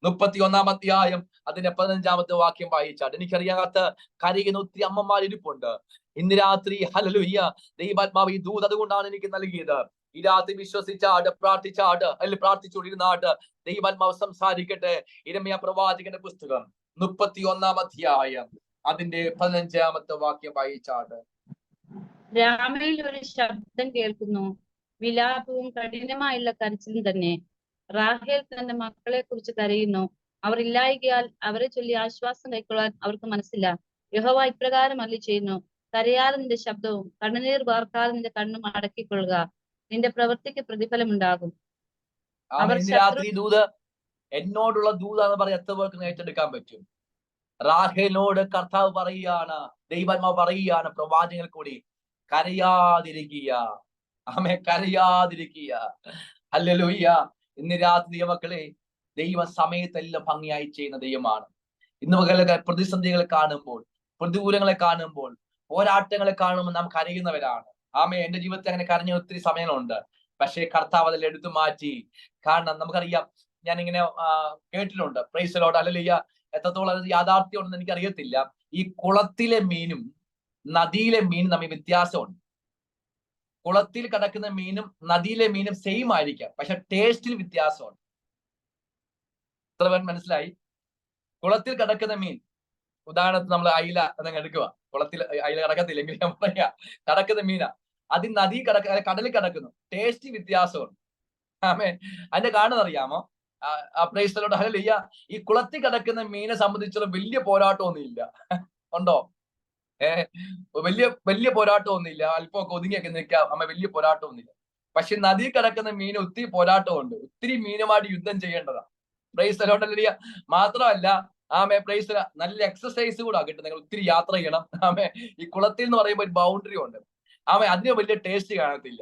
31 അധ്യായം അതിന്റെ 15 വാക്യം വായിച്ചാൽ എനിക്കറിയാത്ത കരയുന്ന ഒത്തിരി അമ്മമാർ ഇരിപ്പുണ്ട്. ഇന്ന് രാത്രി ഹല്ലേലൂയ ദൈവാത്മാവ് ഈ ദൂത് അതുകൊണ്ടാണ് എനിക്ക് നൽകിയത്. ഈ രാത്രി വിശ്വസിച്ചാട് പ്രാർത്ഥിച്ചാട് അല്ലെങ്കിൽ പ്രാർത്ഥിച്ചുകൊണ്ടിരുന്നാട്ട് ദൈവാത്മാവ് സംസാരിക്കട്ടെ. യിരെമ്യാ പ്രവാചകന്റെ പുസ്തകം 31 അധ്യായം അതിന്റെ 15 വാക്യം വായിച്ചാട്. രാമയിൽ ഒരു ശബ്ദം കേൾക്കുന്നു, വിലാപവും കഠിനമായുള്ള കരച്ചിലും തന്നെ. റാഹേൽ തന്റെ മക്കളെ കുറിച്ച് കരയുന്നു. അവർ ഇല്ലായികയാൽ അവരെ ചൊല്ലി ആശ്വാസം കൈക്കൊള്ളാൻ അവർക്ക് മനസ്സില്ല. യഹോവ ഇപ്രകാരം അരുളിച്ചെയ്യുന്നു, കരയാതെ നിന്റെ ശബ്ദവും കണ്ണുനീർ വാർക്കാതെ നിന്റെ കണ്ണും അടക്കിക്കൊള്ളുക, നിന്റെ പ്രവൃത്തിക്ക് പ്രതിഫലം ഉണ്ടാകും. എന്നോടുള്ള ദൂതാന്ന് പറയാൻ എത്ര പേർക്ക് ഏറ്റെടുക്കാൻ പറ്റും? റാഹേലിനോട് കർത്താവ് പറയുകയാണ്, ദൈവാത്മാവ് പറയുകയാണ് പ്രവാചകൻ കൂടി, കരയാതിരിക്കുക. ആമേ, കരയാതിരിക്കുക. ഹല്ലേലൂയ. ഇന്ന് രാത്രി ദൈവമക്കളെ, ദൈവ സമയത്തെല്ലാം ഭംഗിയായി ചെയ്യുന്ന ദൈവമാണ്. ഇന്ന് മക്കളെ പ്രതിസന്ധികളെ കാണുമ്പോൾ, പ്രതികൂലങ്ങളെ കാണുമ്പോൾ, പോരാട്ടങ്ങളെ കാണുമ്പോൾ നാം കരയുന്നവരാണ്. ആമേ, എന്റെ ജീവിതത്തിൽ അങ്ങനെ കരഞ്ഞ ഒത്തിരി സമയങ്ങളുണ്ട്. പക്ഷേ കർത്താവ് അതെല്ലാം എടുത്തു മാറ്റി. കാരണം നമുക്കറിയാം, ഞാനിങ്ങനെ കേട്ടിട്ടുണ്ട്, പ്രൈസ് ദി ലോർഡ്, ഹല്ലേലൂയ. എത്രത്തോളം അത് യാഥാർത്ഥ്യമുണ്ടെന്ന് എനിക്ക് അറിയത്തില്ല. ഈ കുളത്തിലെ മീനും നദിയിലെ മീനും തമ്മിൽ വ്യത്യാസമുണ്ട്. കുളത്തിൽ കിടക്കുന്ന മീനും നദിയിലെ മീനും സെയിം ആയിരിക്കാം, പക്ഷെ ടേസ്റ്റിൽ വ്യത്യാസമുണ്ട്. എത്ര പേർ മനസ്സിലായി? കുളത്തിൽ കിടക്കുന്ന മീൻ, ഉദാഹരണത്തിന് നമ്മൾ അയില എന്നങ്ങ് എടുക്കുക. കുളത്തിൽ അയില കിടക്കത്തില്ലെങ്കിൽ ഞാൻ പറയാ, കിടക്കുന്ന മീനാ. അത് നദി കടലിൽ കിടക്കുന്നു, ടേസ്റ്റ് വ്യത്യാസമുണ്ട്. ആമേ, അതിന്റെ കാരണം അറിയാമോ? Price the lord, hallelujah. ഈ കുളത്തിൽ കിടക്കുന്ന മീനെ സംബന്ധിച്ചുള്ള വലിയ പോരാട്ടമൊന്നും ഇല്ല. ഉണ്ടോ? വലിയ പോരാട്ടമൊന്നുമില്ല. അല്പമൊക്കെ ഒതുങ്ങിയൊക്കെ നിൽക്കാം. വലിയ പോരാട്ടമൊന്നുമില്ല. പക്ഷെ നദി കിടക്കുന്ന മീന് ഒത്തിരി പോരാട്ടമുണ്ട്. ഒത്തിരി മീനുമായിട്ട് യുദ്ധം ചെയ്യേണ്ടതാ. Praise the lord, hallelujah. മാത്രമല്ല, പ്രൈസ് നല്ല എക്സസൈസ് കൂടെ കിട്ടും. നിങ്ങൾ ഒത്തിരി യാത്ര ചെയ്യണം. ഈ കുളത്തിൽ എന്ന് പറയുമ്പോൾ ഒരു ബൗണ്ടറി ഉണ്ട്. അതിന് വലിയ ടേസ്റ്റ് കാണത്തില്ല.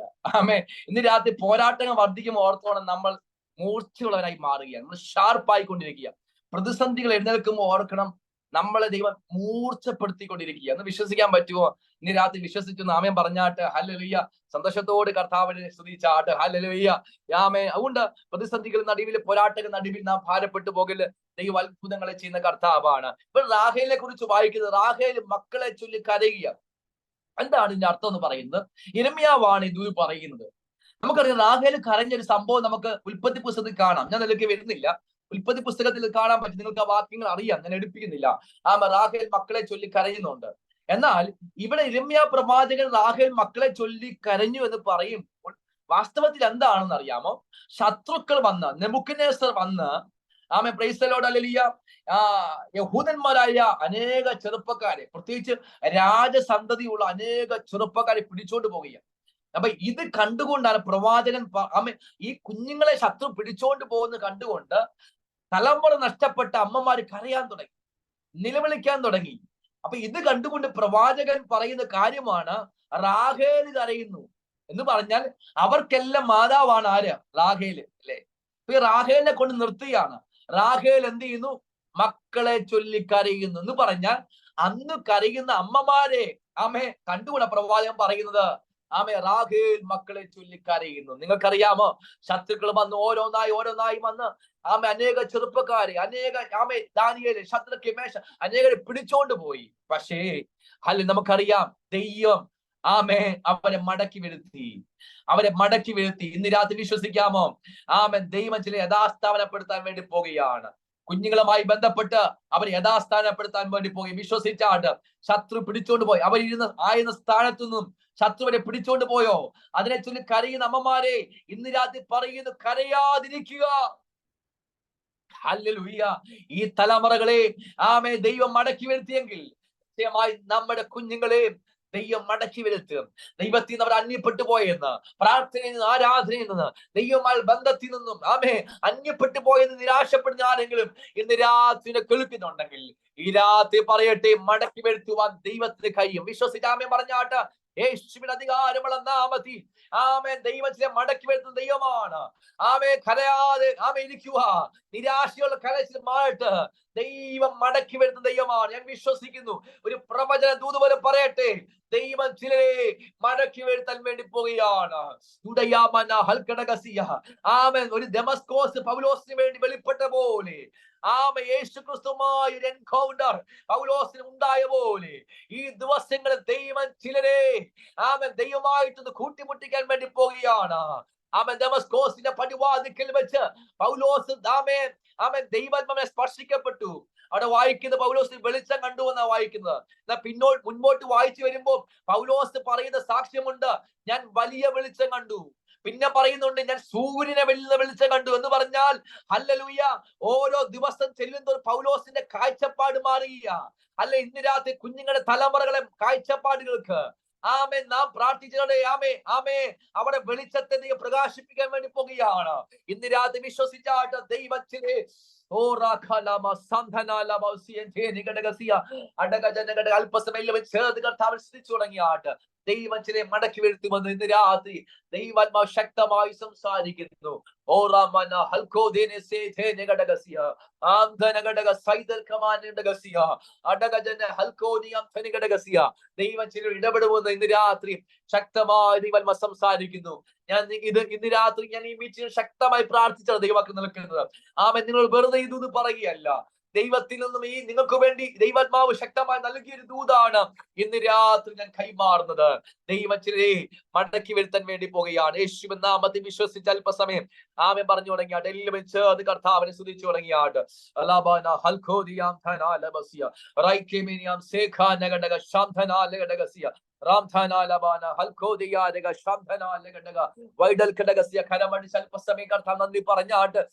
ഇന്ന് രാത്രി പോരാട്ടങ്ങൾ വർദ്ധിക്കുമ്പോൾ ഓർത്തോണം, നമ്മൾ മൂർച്ചയുള്ളവരായി മാറുകയാണ്. നമ്മൾ ഷാർപ്പായിക്കൊണ്ടിരിക്കുക. പ്രതിസന്ധികൾ എഴുന്നേൽക്കുമ്പോൾ ഓർക്കണം, നമ്മളെ ദൈവം മൂർച്ചപ്പെടുത്തിക്കൊണ്ടിരിക്കുക. എന്ന് വിശ്വസിക്കാൻ പറ്റുമോ? ഇന്ന് രാത്രി വിശ്വസിച്ചു ആമേൻ പറഞ്ഞാട്ട്. ഹല്ലേലൂയ. സന്തോഷത്തോട് കർത്താവിനെ സ്തുതിച്ചാട്ട്. ഹല്ലേലൂയ. അതുകൊണ്ട് പ്രതിസന്ധികൾ നടുവിൽ, പോരാട്ടങ്ങൾ നടുവിൽ നാം ഭാരപ്പെട്ടു പോകല്. ദൈവം അത്ഭുതങ്ങളെ ചെയ്യുന്ന കർത്താവാണ്. ഇപ്പോൾ റാഹേലിനെ കുറിച്ച് വായിക്കുന്നത്, റാഹേൽ മക്കളെ ചൊല്ലി കരയുക. എന്താണ് ഇതിന്റെ അർത്ഥം എന്ന് പറയുന്നത്? യിരെമ്യാവാണ് ഇത് പറയുന്നത്. നമുക്കറിയാം, റാഹേൽ കരഞ്ഞൊരു സംഭവം നമുക്ക് ഉൽപ്പത്തി പുസ്തകത്തിൽ കാണാം. ഞാൻ അതിലേക്ക് വരുന്നില്ല. ഉൽപ്പത്തി പുസ്തകത്തിൽ കാണാൻ പറ്റും. നിങ്ങൾക്ക് ആ വാക്യങ്ങൾ അറിയാം, ഞാൻ എടുപ്പിക്കുന്നില്ല. റാഹേൽ മക്കളെ ചൊല്ലി കരയുന്നുണ്ട്. എന്നാൽ ഇവിടെ യിരെമ്യാ പ്രവാചകൻ റാഹേൽ മക്കളെ ചൊല്ലി കരഞ്ഞു എന്ന് പറയുമ്പോൾ വാസ്തവത്തിൽ എന്താണെന്ന് അറിയാമോ? ശത്രുക്കൾ വന്ന്, നെബൂഖദ്നേസർ വന്ന്, പ്രൈസ് ദി ലോർഡ്, ഹല്ലേലൂയ, യഹൂദന്മാരായ അനേക ചെറുപ്പക്കാരെ, പ്രത്യേകിച്ച് രാജസന്തതിയുള്ള അനേക ചെറുപ്പക്കാരെ പിടിച്ചോണ്ട് പോവുകയാണ്. അപ്പൊ ഇത് കണ്ടുകൊണ്ടാണ് പ്രവാചകൻ ഈ കുഞ്ഞുങ്ങളെ ശത്രു പിടിച്ചോണ്ട് പോകുന്നത് കണ്ടുകൊണ്ട് തലമുറ നഷ്ടപ്പെട്ട അമ്മമാര് കരയാൻ തുടങ്ങി, നിലവിളിക്കാൻ തുടങ്ങി. അപ്പൊ ഇത് കണ്ടുകൊണ്ട് പ്രവാചകൻ പറയുന്ന കാര്യമാണ്, റാഹേൽ കരയുന്നു എന്ന് പറഞ്ഞാൽ അവർക്കെല്ലാം മാതാവാണ് ആര്? റാഹേൽ, അല്ലെ? അപ്പൊ ഈ റാഹേലിനെ കൊണ്ട് നിർത്തുകയാണ്. റാഹേൽ എന്ത് ചെയ്യുന്നു? മക്കളെ ചൊല്ലി കരയുന്നു എന്ന് പറഞ്ഞാൽ അന്ന് കരയുന്ന അമ്മമാരെ കണ്ടുകൂടെ പ്രവാചകൻ പറയുന്നത്. റാഹേൽ മക്കളെ ചൊല്ലി കരയുന്നു. നിങ്ങൾക്കറിയാമോ, ശത്രുക്കൾ വന്ന് ഓരോന്നായി വന്ന് അനേക ചെറുപ്പക്കാരെ, അനേക ദാനിയേല്, ശദ്രക്ക്, മേശ, അനേകരെ പിടിച്ചോണ്ട് പോയി. പക്ഷേ നമുക്കറിയാം, ദൈവം അവരെ മടക്കി വരുത്തി. ഇന്ന് രാത്രി വിശ്വസിക്കാമോ? ദൈവം ചില യഥാസ്ഥാനപ്പെടുത്താൻ വേണ്ടി പോകുകയാണ്. കുഞ്ഞുങ്ങളുമായി ബന്ധപ്പെട്ട് അവരെ യഥാസ്ഥാനപ്പെടുത്താൻ വേണ്ടി പോയി. വിശ്വസിച്ചാട്ട് ശത്രു പിടിച്ചോണ്ട് പോയി. ആയിരുന്ന സ്ഥാനത്തു നിന്നും ശത്രുവിനെ പിടിച്ചോണ്ട് പോയോ? അതിനെ ചൊല്ലി കരയുന്ന അമ്മമാരെ ഇന്ന് രാത്രി പറയുന്നു, കരയാതിരിക്കുക. ഹല്ലേലൂയ. ഈ തലമുറകളെ ദൈവം മടക്കി വരുത്തിയെങ്കിൽ നിശ്ചയമായി നമ്മുടെ കുഞ്ഞുങ്ങളെ ദൈവം മടക്കി വരുത്തും. ദൈവത്തിൽ നിന്ന് അവർ അന്യപ്പെട്ടു പോയെന്ന്, പ്രാർത്ഥനയിൽ നിന്ന്, ആരാധനയിൽ നിന്ന്, ദൈവമായി ബന്ധത്തിൽ നിന്നും അന്യപ്പെട്ടു പോയെന്ന് നിരാശപ്പെടുന്ന ആരെങ്കിലും ഇന്ന് രാത്രി കേൾക്കുന്നുണ്ടെങ്കിൽ ഈ രാത്രി പറയട്ടെ, മടക്കി വരുത്തുവാൻ ദൈവത്തിന് കഴിയും. വിശ്വസിച്ചാമേ പറഞ്ഞാട്ട്. യേശുവിന്റെ അധികാരമുള്ള നാമത്തിൽ ദൈവത്തിനെ മടക്കി വരുത്തുന്ന ദൈവമാണ്. കരയാതെ ഇരിക്കുക. നിരാശയുള്ള കരച്ചിൽ മാറിട്ട് ദൈവം മടക്കി വരുത്തുന്ന ദൈവമാണ്. ഞാൻ വിശ്വസിക്കുന്നു. ഒരു പ്രവചന ദൂത് പോലെ പറയട്ടെ, ദൈവം ചിലരെ മടക്കി വരുത്താൻ വേണ്ടി പോവുകയാണ്. ഒരു ദമസ്കോസ് പൗലോസിന് വേണ്ടി വെളിപ്പെട്ട പോലെ, യേശു ക്രിസ്തുമായി ഒരു എൻകൗണ്ടർ പൗലോസിന് ഉണ്ടായ പോലെ ഈ ദിവസങ്ങളിൽ ദൈവം ചിലരെ ദൈവമായിട്ടൊന്ന് കൂട്ടിമുട്ടിക്കാൻ വേണ്ടി പോവുകയാണ്. ദമസ്കോസിന്റെ പടിവാതിക്കൽ വെച്ച് പൗലോസ് ദൈവാത്മാവിനെ സ്പർശിക്കപ്പെട്ടു. അവിടെ വായിക്കുന്നത് പൗലോസിന് വെളിച്ചം കണ്ടു എന്നാ വായിക്കുന്നത്. മുൻപോട്ട് വായിച്ചു വരുമ്പോൾ പൗലോസ് പറയുന്ന സാക്ഷ്യമുണ്ട്, ഞാൻ വലിയ വെളിച്ചം കണ്ടു. പിന്നെ പറയുന്നുണ്ട്, ഞാൻ സൂര്യനെ വെളിച്ചം കണ്ടു എന്ന് പറഞ്ഞാൽ ഹല്ലേലൂയ, ഓരോ ദിവസം ചെല്ലുന്നതോറും പൗലോസിന്റെ കാഴ്ചപ്പാട് മാറിയ ഇന്ന് രാത്രി കുഞ്ഞുങ്ങളുടെ തലമുറകളെ കാഴ്ചപ്പാടുകൾക്ക് നാം പ്രാർത്ഥിച്ചതോടെ അവിടെ വെളിച്ചത്തെ നീ പ്രകാശിപ്പിക്കാൻ വേണ്ടി പോകുകയാണ്. ഇന്ന് രാത്രി വിശ്വസിച്ചാട്ട് ദൈവത്തിലെ അല്പസമയം ചേർത്ത് കർത്താവിൽ സ്തുതിച്ചു തുടങ്ങിയാട്ട് ദൈവം ചില മടക്കി വരുത്തുമെന്ന് ഇന്ന് രാത്രി ദൈവാത്മാവ് ശക്തമായി സംസാരിക്കുന്നു. ഓറാമന ഹൽക്കോദേനെ സേധേനെ ഘടകസിയ ആംധന ഘടക സൈദൽ കമാനന്റെ ഗസിയ അടകജന ഹൽക്കോദിയം ധനി ഘടകസിയ. ദൈവം ചില ഇടപെടുമെന്ന് ഇന്ന് രാത്രി ശക്തമായി ദൈവാത്മാവ് സംസാരിക്കുന്നു. ഞാൻ ഇന്ന് രാത്രി ഞാൻ ഈ മീറ്റിംഗ് ശക്തമായി പ്രാർത്ഥിച്ചാണ് ദൈവാക്ക് നിൽക്കുന്നത്. ആമേൻ. നിങ്ങൾ വെറുതെ ഇതൊന്നും പറയുകയല്ല, ദൈവത്തിൽ നിന്നും ഈ നിങ്ങൾക്ക് വേണ്ടി ദൈവാത്മാവ് ശക്തമായി നൽകിയൊരു ദൂതാണ് ഇന്ന് രാത്രി ഞാൻ കൈമാറുന്നത്. ദൈവത്തിനെ മടക്കി വരുത്താൻ വേണ്ടി പോകുകയാണ്. യേശുവിൻ നാമത്തിൽ വിശ്വസിച്ച് അല്പസമയം ആമേൻ പറഞ്ഞു തുടങ്ങിയാട്ട് എല്ലാവരും ചേർന്ന് കർത്താവിനെ സ്തുതിച്ചു തുടങ്ങിയാട്ട് അല്പസമയം കർത്താവ് നന്ദി പറഞ്ഞാട്ട്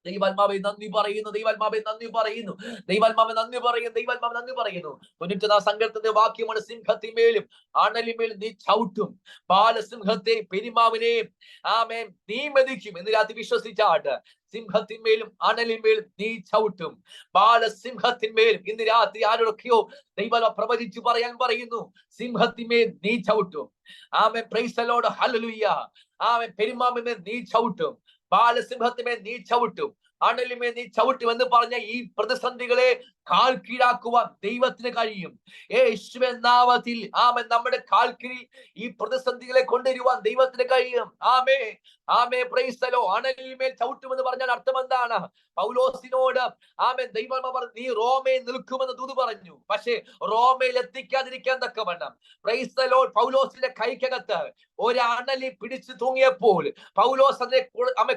ദൈവാത്മാവെ നന്ദി പറയുന്നു, ദൈവാത്മാവെ നന്ദി പറയുന്നു, ദൈവാത്മാവെ നന്ദി പറയുന്നു, ദൈവാത്മാവ് നന്ദി പറയുന്നു. 94 സങ്കീർത്തനത്തിന്റെ വാക്യമാണ്, സിംഹത്തിന്മേലും അണലിന്മേലും നീ ചവിട്ടും, ബാലസിംഹത്തെ പെരുമാവിനെയും ആമേൻ നീ മെതിക്കും. എന്ന് രാത്രി വിശ്വസിച്ചാട്ട് സിംഹത്തിന്മേലും അണലിന്മേലും നീ ചവിട്ടും, ബാലസിംഹത്തിന്മേലും. ഇന്ന് രാത്രി ആരോടൊക്കെയോ ദൈവാത്മാവ് പ്രവചിച്ചു പറയാൻ പറയുന്നു, സിംഹത്തിന്മേൽ നീ ചവിട്ടും. Amen. Praise the lord. Hallelujah. Amen. പെരുമാവിനെ നീ ചവിട്ടും, ബാലസിംഹത്തിമേ നീ ചവിട്ടും, അണലിമേ നീ ചവിട്ടും എന്ന് പറഞ്ഞ ഈ പ്രതിസന്ധികളെ കാൽ കീഴാക്കുവാൻ ദൈവത്തിന് കഴിയും. യേശുവിൻ നാമത്തിൽ ആമേൻ. നമ്മുടെ കാൽ കീഴിൽ ഈ പ്രതിസന്ധികളെ കൊണ്ടുവരുവാൻ ദൈവത്തിന് കഴിയും. Amen amen. Praise the lord. അണലിന്മേൽ ചവിട്ടുമെന്ന് പറഞ്ഞാൽ അർത്ഥം എന്താണ്? പൗലോസിനോട് ആമേൻ ദൈവം പറഞ്ഞു, നീ റോമയിൽ നിൽക്കുമെന്ന് ദൂത് പറഞ്ഞു. പക്ഷേ റോമയിൽ എത്തിക്കാതിരിക്കാൻ തക്കവണ്ണം പ്രൈസ് ദി ലോർഡ് പൗലോസിന്റെ കൈക്കകത്ത് ഒരു അണലി പിടിച്ചു തൂങ്ങിയപ്പോൾ പൗലോസ് അതിനെ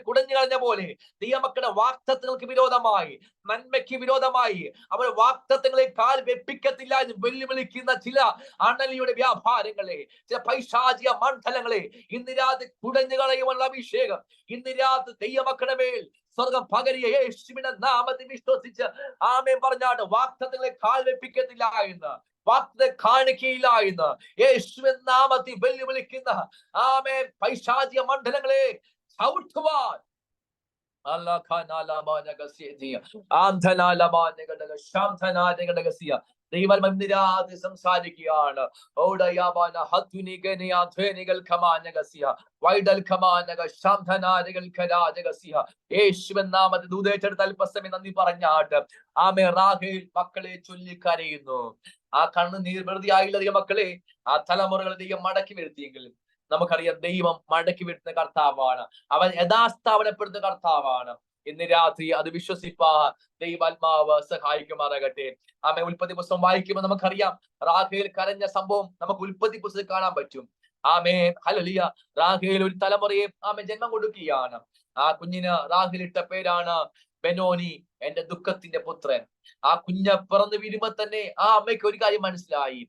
കുടഞ്ഞു കളഞ്ഞ പോലെ ദൈവമക്കളുടെ വാഗ്ദത്തങ്ങൾക്ക് വിരോധമായി, നന്മയ്ക്ക് വിരോധമായി അവർ വാഗ്ദത്തങ്ങളെ കാൽ വെപ്പിക്കത്തില്ല എന്ന് വെല്ലുവിളിക്കുന്ന ചില അണലിയുടെ വ്യാപാരങ്ങളെ, ചില പൈശാചിക മണ്ഡലങ്ങളെ ഇന്ന് രാത്രി കുടഞ്ഞു കളയുവാനുള്ള അഭിഷേകം ഇന്ന് രാത്രി ദൈവമക്കളുടെ മേൽ സ്വർഗം പകരിയ യേശുവിന്റെ നാമത്തിൽ വിശ്വസിച്ച് ആമേൻ പറഞ്ഞാട്ട് വാഗ്ദത്തങ്ങളെ കാൽ വെപ്പിക്കത്തില്ല എന്ന്, വാഗ്ദത്തം കാണിക്കയില്ല എന്ന് യേശുവിൻ നാമത്തിൽ വെല്ലുവിളിക്കുന്ന ആമേൻ പൈശാചിക മണ്ഡലങ്ങളെ ചവിട്ടുവാൻ ദൈവം രാത്രി സംസാരിക്കുകയാണ്. യേശുവിൻ നാമത്തിൽ ദൂതേറ്റെടുത്ത് അല്പസമയം നന്ദി പറഞ്ഞാട്ട് ആമേ റാഹേൽ മക്കളെ ചൊല്ലി കരയുന്നു. ആ കണ്ണുനീർ വെറുതെ ആയില്ല ദൈവമക്കളെ. ആ തലമുറകളെ ദൈവം മടക്കി വരുത്തിയെങ്കിൽ നമുക്കറിയാം ദൈവം മടക്കി വരുത്തുന്ന കർത്താവാണ്, അവൻ യഥാസ്ഥാപനപ്പെടുന്ന കർത്താവാണ്. ഇന്ന് രാത്രി അത് വിശ്വസിപ്പാ ദൈവാത്മാവ് സഹായിക്കുമാറാകട്ടെ. ആമേ. ഉൽപ്പത്തി പുസ്തകം വായിക്കുമ്പോൾ നമുക്കറിയാം റാഹേൽ കരഞ്ഞ സംഭവം നമുക്ക് ഉൽപ്പത്തി പുസ്തകത്തിൽ കാണാൻ പറ്റും. ആമേ. ഹല്ലേലൂയ. റാഹേൽ ഒരു തലമുറയെ ആമേ ജന്മം കൊടുക്കുകയാണ്. ആ കുഞ്ഞിന് റാഹേൽ ഇട്ട പേരാണ് ബെനോനി, എന്റെ ദുഃഖത്തിന്റെ പുത്രൻ. ആ കുഞ്ഞ് പിറന്നു വീഴുമ്പോ തന്നെ ആ അമ്മയ്ക്ക് ഒരു കാര്യം മനസ്സിലായി,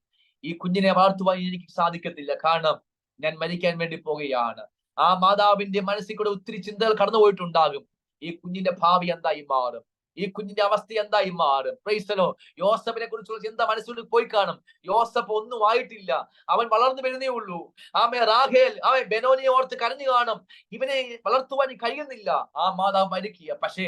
ഈ കുഞ്ഞിനെ വളർത്തുവാൻ എനിക്ക് സാധിക്കത്തില്ല, കാരണം ഞാൻ മരിക്കാൻ വേണ്ടി പോകുകയാണ്. ആ മാതാവിന്റെ മനസ്സിൽ കൂടെ ഒത്തിരി ചിന്തകൾ കടന്നുപോയിട്ടുണ്ടാകും. ഈ കുഞ്ഞിന്റെ ഭാവി എന്തായി മാറും, ഈ കുഞ്ഞിന്റെ അവസ്ഥ എന്തായി മാറും. Price the Lord. യോസഫിനെ കുറിച്ചുള്ള ചിന്ത മനസ്സിലൂടെ പോയി കാണും. യോസഫ് ഒന്നും ആയിട്ടില്ല, അവൻ വളർന്നു വരുന്നേ ഉള്ളൂ. ആമേ. റാഹേൽ അവൻ ബെനോനിയെ ഓർത്ത് കരഞ്ഞു കാണും, ഇവനെ വളർത്തുവാൻ കഴിയുന്നില്ല. ആ മാതാവ് മരിക്കുക. പക്ഷേ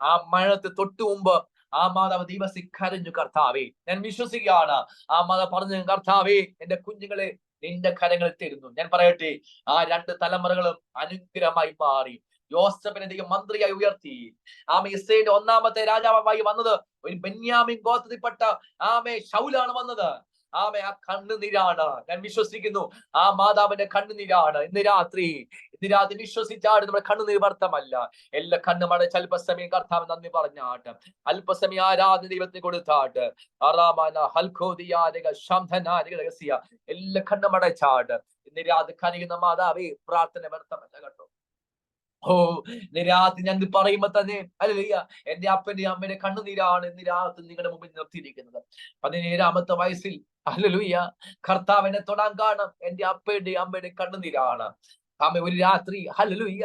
ആ മരണത്തെ തൊട്ടു മുമ്പ് ആ മാതാവ് ദിവസം കരഞ്ഞു, കർത്താവേ ഞാൻ വിശ്വസിക്കുകയാണ്. ആ മാതാവ് പറഞ്ഞു, കർത്താവേ എന്റെ കുഞ്ഞുങ്ങളെ നിന്റെ കരങ്ങളിൽ തരുന്നു. ഞാൻ പറയട്ടെ, ആ 2 തലമുറകളും അനുഗ്രഹമായി മാറി. യോസഫിനെ ദൈവം മന്ത്രിയായി ഉയർത്തി. ആമേ. ഇസ്രായേലിന്റെ 1ാമത്തെ രാജാവായി വന്നത് ഒരു ബെന്യാമിൻ ഗോത്രത്തിൽപ്പെട്ട ആമേ ശൗലാണ് വന്നത്. ആമേ. ആ കണ്ണുനീരാണ്, ഞാൻ വിശ്വസിക്കുന്നു ആ മാതാവിന്റെ കണ്ണുനീരാണ്. ഇന്ന് രാത്രി വിശ്വസിച്ചാട് നമ്മുടെ കണ്ണുനീർ വ്യർത്ഥമല്ല. എല്ലാ കണ്ണുമടച്ച് അല്പസമയം കർത്താവ് നന്ദി പറഞ്ഞാട്ട് അല്പസമയം ആരാധന ദൈവത്തിന് കൊടുത്താട്ട് എല്ലാ കണ്ണുമടച്ചാട്ട് ഇന്ന് രാത്രി കരയുന്ന മാതാവേ പ്രാർത്ഥന വ്യർത്ഥമല്ല കേട്ടോ. ഓ രാത്രി ഞങ്ങൾ പറയുമ്പോ തന്നെ ഹല്ലേലൂയ, എന്റെ അപ്പന്റെ അമ്മയുടെ കണ്ണുനീരാണ് ഇന്ന് രാത്രി നിങ്ങളുടെ മുമ്പിൽ നിർത്തിയിരിക്കുന്നത്. 17ാമത്തെ വയസ്സിൽ ഹല്ലേലൂയ കർത്താവിനെ തൊടാൻ കാണും എന്റെ അപ്പയുടെ അമ്മയുടെ കണ്ണുനീരാണ്. ആമേ. ഒരു രാത്രി ഹല്ലേലൂയ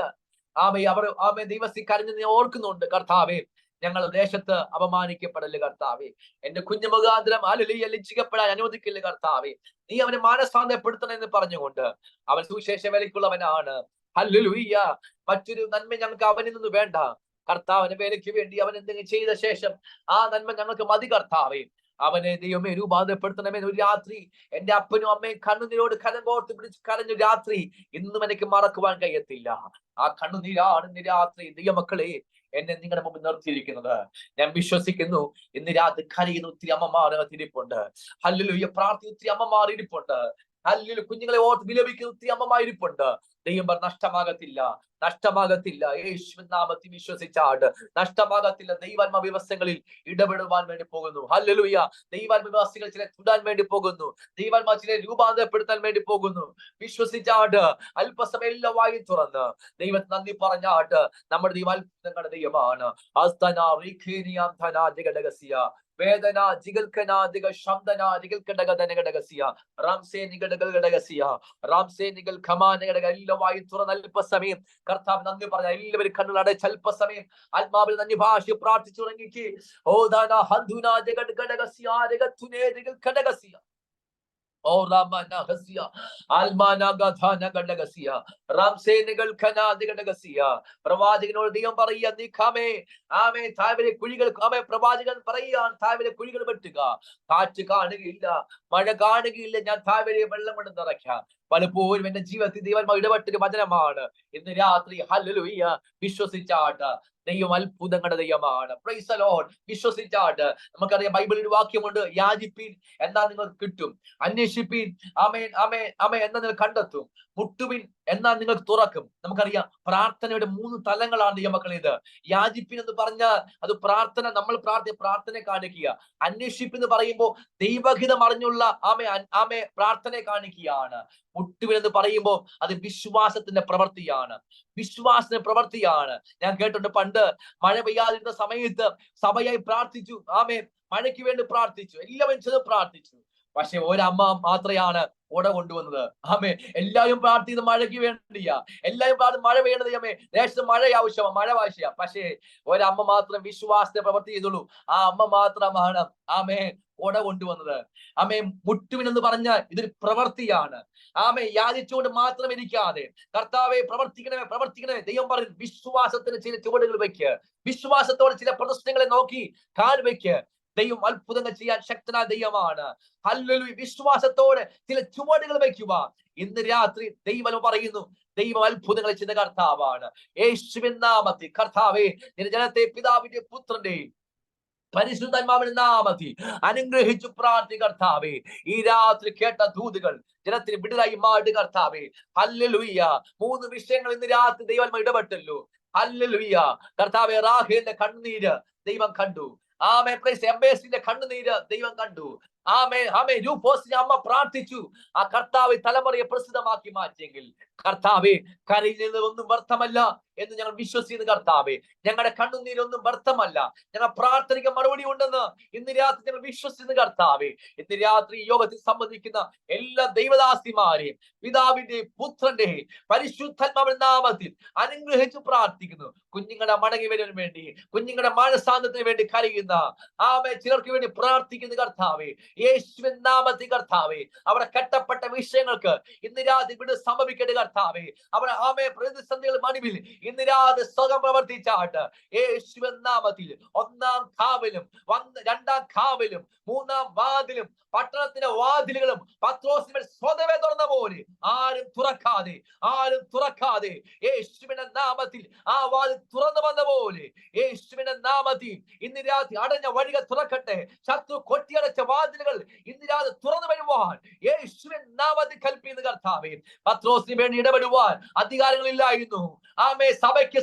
ആമേ ആമേ ദൈവത്തിൽ കരഞ്ഞ് ഞാൻ ഓർക്കുന്നുണ്ട്. കർത്താവേ ഞങ്ങൾ ദേശത്ത് അപമാനിക്കപ്പെടല് കർത്താവേ, എന്റെ കുഞ്ഞു മുഖാന്തരം ഹല്ലേലൂയ ലജ്ജിക്കപ്പെടാൻ അനുവദിക്കില്ല കർത്താവേ, നീ അവനെ മാനസാന്തരപ്പെടുത്തണം എന്ന് പറഞ്ഞുകൊണ്ട് അവൻ സുവിശേഷ വേലയ്ക്കുള്ളവനാണ്. ഹല്ലേലൂയ. മറ്റൊരു നന്മ ഞങ്ങൾക്ക് അവനിൽ നിന്ന് വേണ്ട. കർത്താവിന്റെ വേലയ്ക്ക് വേണ്ടി അവൻ എന്തെങ്കിലും ചെയ്ത ശേഷം ആ നന്മ ഞങ്ങൾക്ക് മതി കർത്താവേ. അവനെ ദൈവമേ രൂപാന്തരപ്പെടുത്തണമെന്ന് ഒരു രാത്രി എന്റെ അപ്പനും അമ്മയും കണ്ണുനീരോട് കരം കോർത്ത് പിടിച്ച് കരഞ്ഞു രാത്രി ഇന്നും എനിക്ക് മറക്കുവാൻ കഴിയത്തില്ല. ആ കണ്ണുനീരാണ് ഇന്ന് രാത്രി ദൈവമക്കളെ എന്നെ നിങ്ങളുടെ മുമ്പിൽ നിർത്തിയിരിക്കുന്നത്. ഞാൻ വിശ്വസിക്കുന്നു ഇന്ന് രാത്രി കരയുന്ന ഒത്തിരി അമ്മമാർ ഇരിപ്പുണ്ട്. ഹല്ലേലൂയ, പ്രാർത്ഥിക്കുന്ന ഒത്തിരി അമ്മമാർ ഇരിപ്പുണ്ട്. ഹല്ലേലൂയ, കുഞ്ഞുങ്ങളെ ഓർത്ത് വിലപിക്കുന്ന ഒത്തിരി അമ്മമാർ ഇരിപ്പുണ്ട്. ദൈവം നഷ്ടമാകത്തില്ല, നഷ്ടമാകത്തില്ല. യേശുവിൻ നാമത്തിൽ വിശ്വസിച്ചാട് നഷ്ടമാകത്തില്ല. ദൈവാത്മ വ്യവസ്ഥകളിൽ ഇടപെടുവാൻ വേണ്ടി പോകുന്നു. ഹല്ലേലൂയ, ദൈവാത്മ വ്യവസ്ഥകൾ ചില ചുടാൻ വേണ്ടി പോകുന്നു. ദൈവാത്മ ചില രൂപാന്തരപ്പെടുത്താൻ വേണ്ടി പോകുന്നു. വിശ്വസിച്ചാട് അല്പസമയം എല്ലാ വായും തുറന്ന് ദൈവത്തിന് നന്ദി പറഞ്ഞാട്ട് നമ്മുടെ ദൈവാത്ഭുതങ്ങളുടെ ദൈവമാണ്. വേദന ജിഗൽക്കന ദിഗ ശബ്ദന ജിഗൽക്കടകതനകടകസിയ റാംസേ നിഗടകടകസിയ റാംസേ നിഗൽ ഖമാനകടക എല്ലാവായി തുറന്ന് അല്പസമയം കർത്താവ് നന്ദി പറഞ്ഞ എല്ലാവരും കണ്ണുകളടച്ച് അല്പസമയം ആത്മാവിൽ നന്ദി ഭാഷ പ്രാർത്ഥിച്ചു തുടങ്ങിക്ക്. ഓ ദാന ഹന്തുന ജഗടകടകസിയ ജഗത്തുനേ ജിഗൽക്കടകസിയ ഓ രാമനഹസിയ ആൽമാനഗധനകടകസിയ റാംസേനുകൾ ഖനാദികടകസിയ. പ്രവാചകനോട് ദൈവം പറയുക, നീ ഖമേ ആമേ താഴ്വരെ കുഴികൾ ഖമേ പ്രവാചകൻ പറയുകയാണ്, താഴ്വരെ കുഴികൾ വെട്ടുക. കാറ്റ് കാണുകയില്ല, മഴ കാണുകയില്ല, ഞാൻ താഴ്വരെ വെള്ളം കൊണ്ട് നിറയ്ക്കാം. പലപ്പോഴും എന്റെ ജീവിതത്തിൽ ദൈവം ഇടപെട്ടൊരു വചനമാണ്. ഇന്ന് രാത്രി ഹല്ലേലൂയ വിശ്വസിച്ചാട്ട് ദൈവം അത്ഭുതങ്ങളുടെ ദൈവമാണ്. Price the Lord. വിശ്വസിച്ചാട്ട് നമുക്കറിയാം ബൈബിളിൽ ഒരു വാക്യമുണ്ട്, യാചിപ്പീൻ എന്നാൽ നിങ്ങൾക്ക് കിട്ടും, അന്വേഷിപ്പീൻ ആമേൻ ആമേൻ ആമേൻ എന്നാൽ നിങ്ങൾ കണ്ടെത്തും, മുട്ടുവിൻ എന്നാൽ നിങ്ങൾക്ക് തുറക്കും. നമുക്കറിയാം പ്രാർത്ഥനയുടെ 3 തലങ്ങളാണ് ദൈവമക്കൾ. ഇത് യാചിപ്പിൻ എന്ന് പറഞ്ഞാൽ അത് പ്രാർത്ഥന, നമ്മൾ പ്രാർത്ഥനയെ കാണിക്കുക. അന്വേഷിപ്പിൻ എന്ന് പറയുമ്പോൾ ദൈവഹിതം അറിഞ്ഞുള്ള ആമേ പ്രാർത്ഥനയെ കാണിക്കുകയാണ്. മുട്ടുവിൻ എന്ന് പറയുമ്പോൾ അത് വിശ്വാസത്തിന്റെ പ്രവൃത്തിയാണ്, വിശ്വാസത്തിന്റെ പ്രവൃത്തിയാണ്. ഞാൻ കേട്ടിട്ടുണ്ട് പണ്ട് മഴ പെയ്യാതിരുന്ന സമയത്ത് സഭയായി പ്രാർത്ഥിച്ചു. ആമേ മഴയ്ക്ക് വേണ്ടി പ്രാർത്ഥിച്ചു, എല്ലാവരും ചെന്ന് പ്രാർത്ഥിച്ചു. പക്ഷെ ഒരമ്മ മാത്രയാണ് ഓട കൊണ്ടുവന്നത്. ആമേ എല്ലാവരും പ്രാർത്ഥിക്കുന്നത് മഴയ്ക്ക് വേണ്ടിയാ, എല്ലാവരും പ്രാർത്ഥന മഴ പെയ്യണത് അമ്മേ ദേശത്ത് മഴ ആവശ്യമാണ്, മഴ ആവശ്യമാണ്. പക്ഷേ ഒരമ്മ മാത്രം വിശ്വാസത്തെ പ്രവൃത്തി ചെയ്തുള്ളൂ. ആ അമ്മ മാത്രമാണ് ആമേ ഓട കൊണ്ടുവന്നത്. ആമേ മുട്ടുവിൻ എന്ന് പറഞ്ഞാൽ ഇതൊരു പ്രവൃത്തിയാണ്. ആമേ യാചിച്ചുകൊണ്ട് മാത്രം ഇരിക്കാതെ കർത്താവെ പ്രവർത്തിക്കണമേ പ്രവർത്തിക്കണമേ. ദൈവം പറയും വിശ്വാസത്തിന് ചില ചുവടുകൾ വെക്ക്, വിശ്വാസത്തോടെ ചില പ്രദർശനങ്ങളെ നോക്കി കാൽ വെക്ക്. ദൈവം അത്ഭുതങ്ങൾ ചെയ്യാൻ ശക്തനായ ദൈവമാണ്. ഹല്ലേലൂയ. വിശ്വാസത്തോടെ ചില ചുവടുകൾ വയ്ക്കുക. ഇന്ന് രാത്രി ദൈവം പറയുന്നു, ദൈവം അത്ഭുതങ്ങൾ ചെയ്ത കർത്താവാണ്. യേശുവിൻ നാമത്തിൽ കർത്താവേ നിന്റെ ജനത്തെ പിതാവിന്റെ പുത്രന്റെയും പരിശുദ്ധാത്മാവിന്റെ നാമത്തിൽ അനുഗ്രഹിച്ചു പ്രാർത്ഥി കർത്താവേ. ഈ രാത്രി കേട്ട ദൂതുകൾ ജനത്തിന് വിടുതലായി മാറി കർത്താവേ. ഹല്ലേലൂയ. 3 വിഷയങ്ങൾ ഇന്ന് രാത്രി ദൈവം ഇടപെട്ടല്ലോ. ഹല്ലേലൂയ. കർത്താവേ റാഹേലിന്റെ കണ്ണുനീര് ദൈവം കണ്ടു. ആമേ എംബേസിന്റെ കണ്ണുനീര് ദൈവം കണ്ടു. ആമേ രൂപോസിന്റെ അമ്മ പ്രാർത്ഥിച്ചു. ആ കർത്താവ് തലമുറയെ പ്രസിദ്ധമാക്കി മാറ്റിയെങ്കിൽ കർത്താവേ കരയുന്നതൊന്നും വ്യർത്ഥമല്ല എന്ന് ഞങ്ങൾ വിശ്വസിക്കുന്ന കർത്താവേ. ഞങ്ങളുടെ കണ്ണുനീരൊന്നും വ്യർത്ഥമല്ല, ഞങ്ങൾ പ്രാർത്ഥനയ്ക്ക് മറുപടി ഉണ്ടെന്ന് ഇന്ന് രാത്രി ഞങ്ങൾ വിശ്വസിക്കുന്ന കർത്താവേ. ഇന്ന് രാത്രി യോഗത്തിൽ സംബന്ധിക്കുന്ന എല്ലാ ദൈവദാസിമാരെയും പിതാവിന്റെയും പുത്രന്റെയും പരിശുദ്ധാത്മാവിന്റെ നാമത്തിൽ അനുഗ്രഹിച്ചു പ്രാർത്ഥിക്കുന്നു. കുഞ്ഞുങ്ങളുടെ മടങ്ങി വരാൻ വേണ്ടി, കുഞ്ഞുങ്ങളുടെ മാനസാന്തത്തിന് വേണ്ടി കരയുന്ന ആമേ ചിലർക്ക് വേണ്ടി പ്രാർത്ഥിക്കുന്ന കർത്താവേ. യേശുവിൻ നാമത്തിൽ കർത്താവേ അവിടെ കെട്ടപ്പെട്ട വിഷയങ്ങൾക്ക് ഇന്ന് രാത്രി ഇവിടെ സംഭവിക്കട്ടെ കർത്താവേ. അവിടെ ആമേ പ്രതിസന്ധികൾ മനുവിൽ ഇന്ന് രാത്രി സുഖം പ്രവർത്തിച്ചാട്ട് യേശുവിൻ നാമത്തിൽ 1-ാം കാവലും 2-ാം കാവലും 3-ാം വാതിലും പട്ടണത്തിന്റെ വാതിലുകളും പത്രോസിന്റെ സ്വതവേ തുറന്ന പോലെ ആരും തുറക്കാതെ യേശുവിന്റെ നാമത്തിൽ ആ വാതിൽ തുറന്നു വന്ന പോലെ യേശുവിന്റെ നാമത്തിൽ ഇന്ന് രാത്രി അടഞ്ഞ വഴികൾ തുറക്കട്ടെ. ശത്രു കൊട്ടിയടച്ച വാതിലുകൾ ഇന്ന് രാത്രി തുറന്നു വരുവാൻ യേശുവിൻ നാമത്തിൽ കൽപ്പിക്കുന്ന കർത്താവേ. പത്രോസിന് വേണ്ടി ഇടപെടുവാൻ അധികാരങ്ങളില്ലായിരുന്നു. ആമേ സഭയ്ക്ക്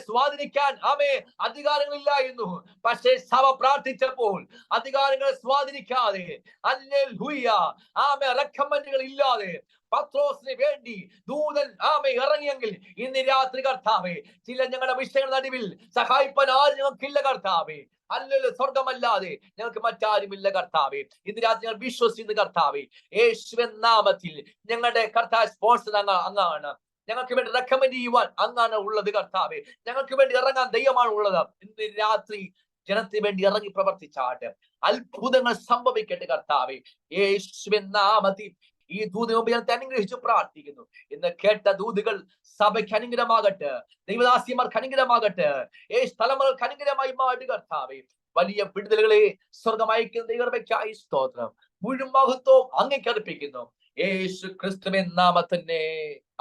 സ്വാധീനിക്കാൻ അധികാരങ്ങളില്ലായിരുന്നു. പക്ഷേ സഭ പ്രാർത്ഥിച്ചപ്പോൾ അധികാരങ്ങളെ സ്വാധീനിക്കാതെ ഹല്ലേലൂയ ആമേ റെക്കമെൻഡുകൾ ഇല്ലാതെ പത്രോസിന് വേണ്ടി ദൂതൻ ഇറങ്ങിയെങ്കിൽ ഇന്ന് രാത്രി കർത്താവേ ചില ഞങ്ങളുടെ വിഷയങ്ങളുടെ നടുവിൽ സഹായിപ്പാൻ ആരും ഞങ്ങൾക്കില്ല കർത്താവേ. അല്ലല്ലോ സ്വർഗമല്ലാതെ ഞങ്ങൾക്ക് മറ്റാരുമില്ല കർത്താവേ. ഇന്ന് രാത്രി ഞങ്ങൾ വിശ്വസിക്കുന്ന കർത്താവേ യേശുവിൻ നാമത്തിൽ ഞങ്ങളുടെ കർത്താവ് സ്പോൺസർ അങ്ങാണ്. ഞങ്ങൾക്ക് വേണ്ടി റെക്കമെൻഡ് ചെയ്യുവാൻ അങ്ങാണ് ഉള്ളത് കർത്താവേ. ഞങ്ങൾക്ക് വേണ്ടി ഇറങ്ങാൻ ദൈവമാണ് ഉള്ളത്. ഇന്ന് രാത്രി ജനത്തിന് വേണ്ടി ഇറങ്ങി പ്രവർത്തിച്ചാട്ടെ. അത്ഭുതങ്ങൾ സംഭവിക്കട്ടെ കർത്താവേ. യേശുവിൻ നാമത്തിൽ ഈ ദൂതിന് മുമ്പ് ജനത്തെ അനുഗ്രഹിച്ചു പ്രാർത്ഥിക്കുന്നു. ഇന്ന് കേട്ട ദൂതുകൾ സഭയ്ക്ക് അനുഗ്രഹമാകട്ടെ, ദൈവദാസിമാർക്ക് അനുഗ്രഹമാകട്ടെ, തലമുറകൾക്ക് അനുഗ്രഹമായി മാറി കർത്താവേ. വലിയ വിടുതലുകളെ സ്വർഗം അയക്കുന്ന ദൈവമയ്ക്കായി സ്തോത്രം. മുഴുവൻ മഹത്വവും അങ്ങേക്ക് അർപ്പിക്കുന്നു യേശു ക്രിസ്തുവിൻ നാമത്തിൽ തന്നെ.